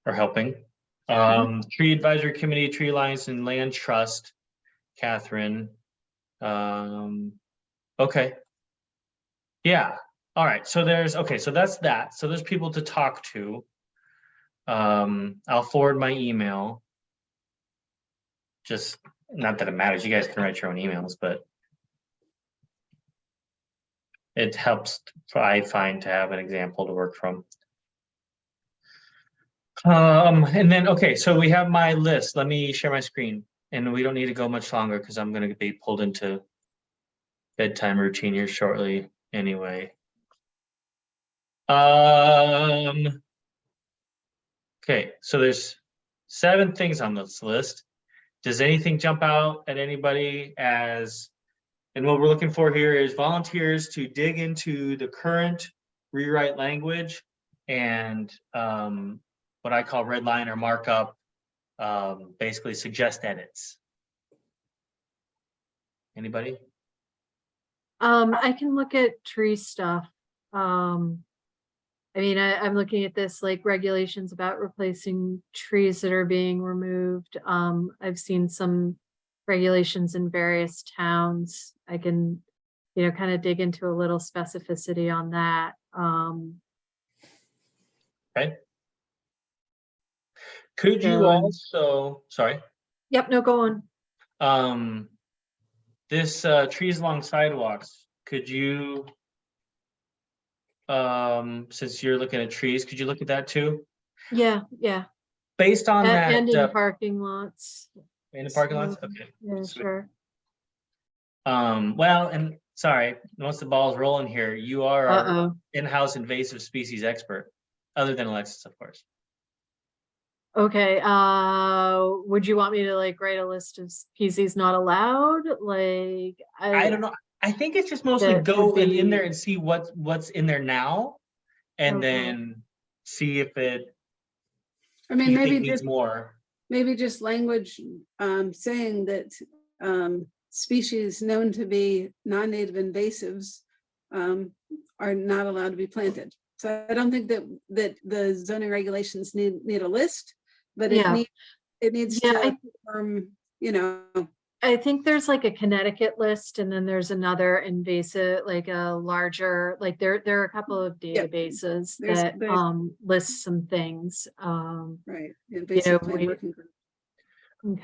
or helping. Tree Advisory Committee, Tree Alliance and Land Trust, Catherine. Okay. Yeah. All right. So so that's that. So there's people to talk to. I'll forward my email. Just not that it matters. You guys can write your own emails, but it helps, I find, to have an example to work from. And then, okay, so we have my list. Let me share my screen, and we don't need to go much longer because I'm going to be pulled into bedtime routine here shortly anyway. Okay, so there's 7 things on this list. Does anything jump out at anybody as, and what we're looking for here is volunteers to dig into the current rewrite language and what I call red line or markup, basically suggest edits. Anybody? I can look at tree stuff. I mean, I'm looking at this like regulations about replacing trees that are being removed. I've seen some regulations in various towns. I can, kind of dig into a little specificity on that. Okay. Could you So- also, sorry, Yep, no, go on. this trees along sidewalks, could you, since you're looking at trees, could you look at that too? Yeah, yeah. Based on that, And in parking lots. in the parking lots, So, okay. Yeah, Sweet. sure. Well, and sorry, once the ball's rolling here, you are our Uh-oh. in-house invasive species expert, other than Alexis, of course. Okay, would you want me to like write a list of species not allowed? Like, I don't know. I think it's just mostly That go would in there be- and see what's in there now, and Okay. then see if it I mean, you maybe think needs just, more. maybe just language saying that species known to be non-native invasives are not allowed to be planted. So I don't think that the zoning regulations need a list, but Yeah. it needs Yeah, to, I think there's like a Connecticut list and then there's another invasive, like a larger, like there are a couple of databases that list some things. right. Invasive plant we- working group.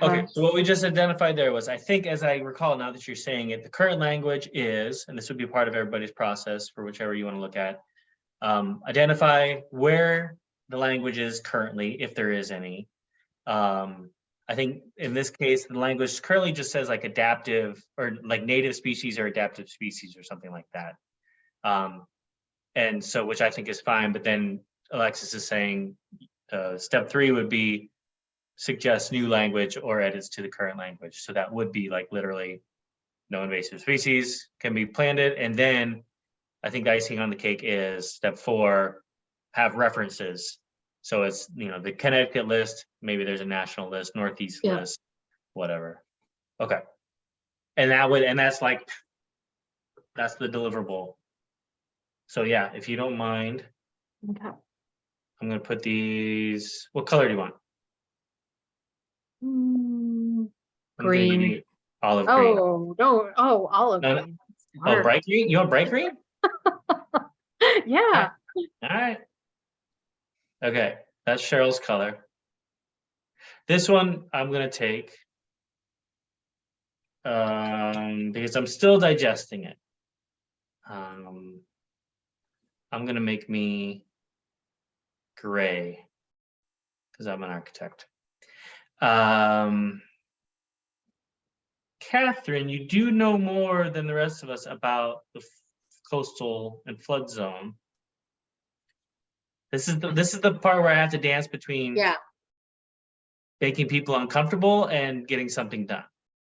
Okay, so what we just identified there was, I think, as I recall now that you're saying it, the current language is, and this would be part of everybody's process for whichever you want to look at, identify where the language is currently, if there is any. I think in this case, the language currently just says like adaptive or like native species or adaptive species or something like that. And so, which I think is fine, but then Alexis is saying step 3 would be suggest new language or edits to the current language. So that would be like literally no invasive species can be planted. And then I think the icing on the cake is step 4, have references. So it's, the Connecticut list, maybe there's a national list, Northeast Yeah. list, whatever. Okay. And that's the deliverable. So yeah, if you don't mind, Okay. I'm gonna put these, what color do you want? Mm, I'm thinking Green. Olive green. Oh, no, olive No, no. green. That's Oh, dark. bright green? You want bright green? Yeah. All right. Okay, that's Cheryl's color. This one I'm gonna take because I'm still digesting it. I'm gonna make me gray because I'm an architect. Catherine, you do know more than the rest of us about the coastal and flood zone. This is the part where I have to dance between making people uncomfortable and getting something done.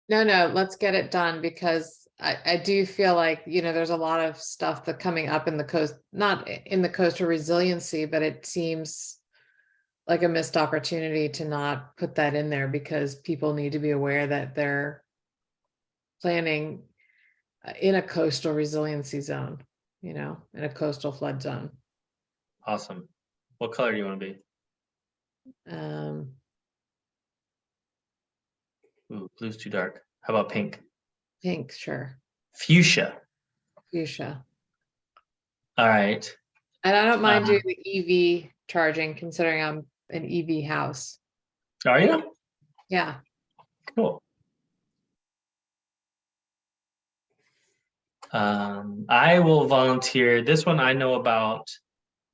No, let's get it done because I do feel like, there's a lot of stuff that coming up in the coast, not in the coastal resiliency, but it seems like a missed opportunity to not put that in there because people need to be aware that they're planning in a coastal resiliency zone, in a coastal flood zone. Awesome. What color do you want to be? Ooh, blue's too dark. How about pink? Pink, sure. Fuchsia. Fuchsia. All right. And I don't mind doing the EV charging considering I'm an EV house. Are you? Yeah. Cool. I will volunteer. This one I know about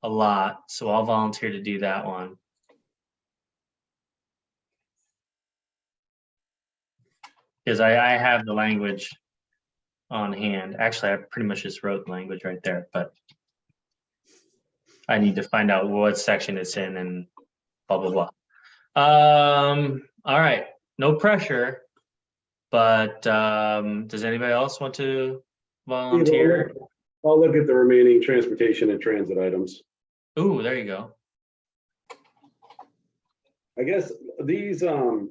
a lot, so I'll volunteer to do that one. Because I have the language on hand. Actually, I pretty much just wrote the language right there, but I need to find out what section it's in and blah, blah, blah. All right, no pressure. But does anybody else want to volunteer? I'll look at the remaining transportation and transit items. Ooh, there you go. I guess these, are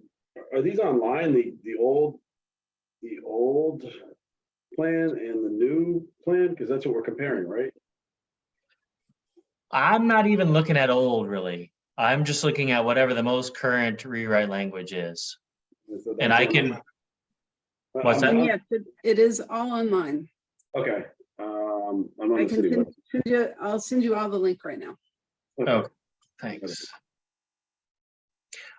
these online, the old plan and the new plan? Because that's what we're comparing, right? I'm not even looking at old, really. I'm just looking at whatever the most current rewrite language is. And I can, what's that? And yes, it is all online. Okay. I'm on I the can city send website. you, I'll send you all the link right now. Oh, thanks.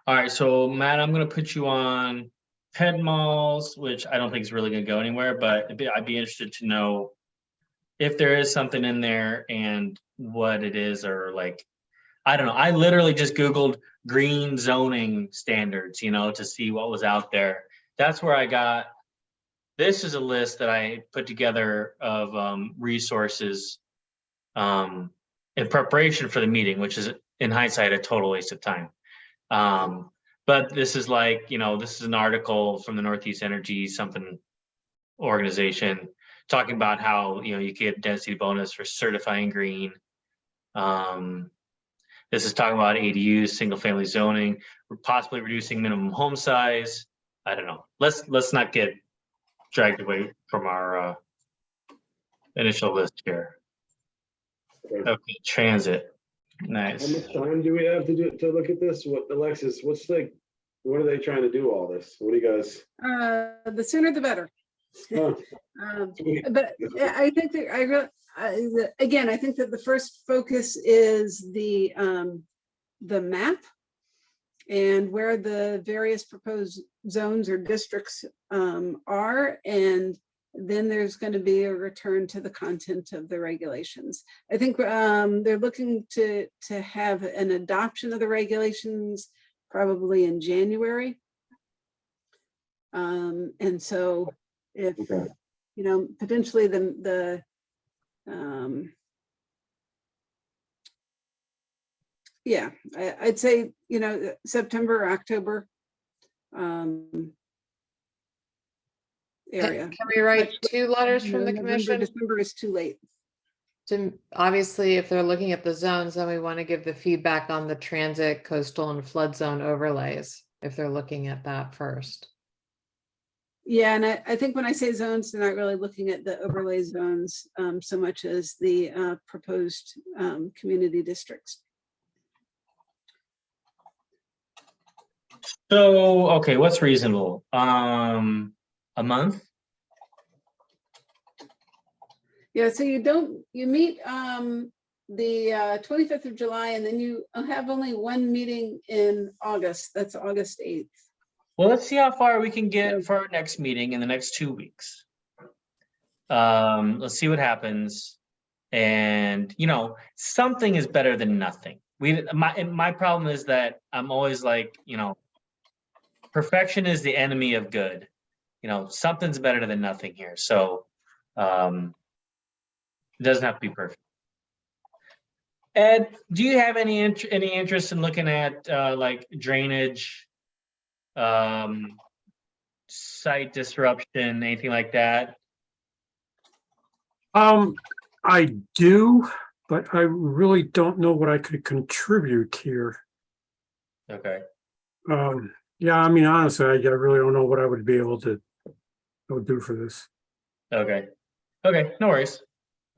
All right, so Matt, I'm gonna put you on pet malls, which I don't think is really gonna go anywhere, but I'd be interested to know if there is something in there and what it is, or like, I don't know. I literally just Googled green zoning standards, you know, to see what was out there. That's where I got, this is a list that I put together of resources in preparation for the meeting, which is in hindsight a total waste of time. But this is like, you know, this is an article from the Northeast Energy something organization talking about how, you know, you get density bonus for certifying green. This is talking about ADUs, single family zoning, possibly reducing minimum home size. I don't know. Let's not get dragged away from our initial list here. Okay, transit. How Nice. much time do we have to look at this? What, Alexis, what are they trying to do all this? What do you guys? The sooner the better. Huh. But I think that again, I think that the first focus is the map and where the various proposed zones or districts are, and then there's going to be a return to the content of the regulations. I think they're looking to have an adoption of the regulations probably in January. And so if, Okay. you know, potentially yeah, I'd say, you know, September, October area. Can we write 2 letters from the November, commission? December is too late. Obviously, if they're looking at the zones, then we want to give the feedback on the transit, coastal and flood zone overlays, if they're looking at that first. Yeah, and I think when I say zones, they're not really looking at the overlay zones so much as the proposed community districts. So, okay, what's reasonable? A month? Yeah, so you meet the 25th of July, and then you have only one meeting in August. That's August 8th. Well, let's see how far we can get for our next meeting in the next 2 weeks. Let's see what happens. And, you know, something is better than nothing. My problem is that I'm always like, you know, perfection is the enemy of good. You know, something's better than nothing here. So it doesn't have to be perfect. Ed, do you have any interest in looking at like drainage, site disruption, anything like that? I do, but I really don't know what I could contribute here. Okay. Yeah, I mean, honestly, I really don't know what I would be able to do for this. Okay. Okay, no worries.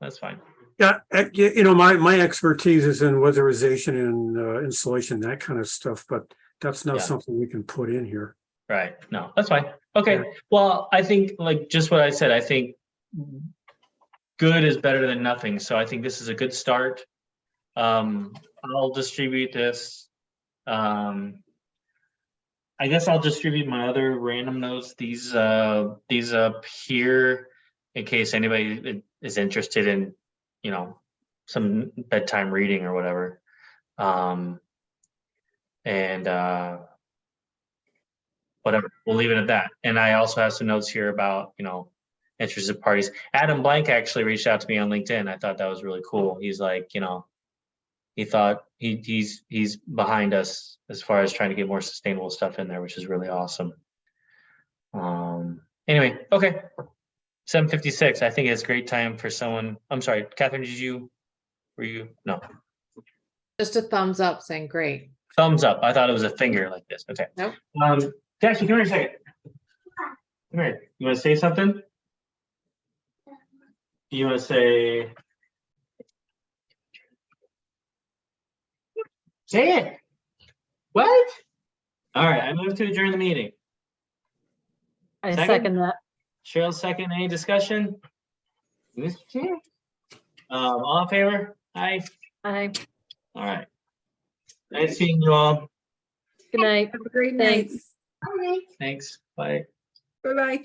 That's fine. Yeah, you know, my expertise is in weatherization and insulation, that kind of stuff, but that's not Yeah. something we can put in here. Right. No, that's fine. Okay. Yeah. Well, I think like just what I said, I think good is better than nothing. So I think this is a good start. I'll distribute this. I guess I'll distribute my other random notes, these up here, in case anybody is interested in, you know, some bedtime reading or whatever. Whatever, we'll leave it at that. And I also have some notes here about, you know, interested parties. Adam Blank actually reached out to me on LinkedIn. I thought that was really cool. He's like, you know, he thought he's behind us as far as trying to get more sustainable stuff in there, which is really awesome. Anyway, okay. 7:56. I think it's a great time for someone. I'm sorry, Catherine, were you? No. Just a thumbs up saying great. Thumbs up. I thought it was a finger like this. Okay. Nope. Jackie, come here a second. Come here. You want to say something? You want to say? Say it. What? All right. I move to adjourn the meeting. I Second? second that. Cheryl, second. Any discussion? Mr. Chair. All in favor? Aye. Aye. All right. Nice seeing you all. Good night. Have a great night. Thanks. Thanks. Bye. Bye-bye.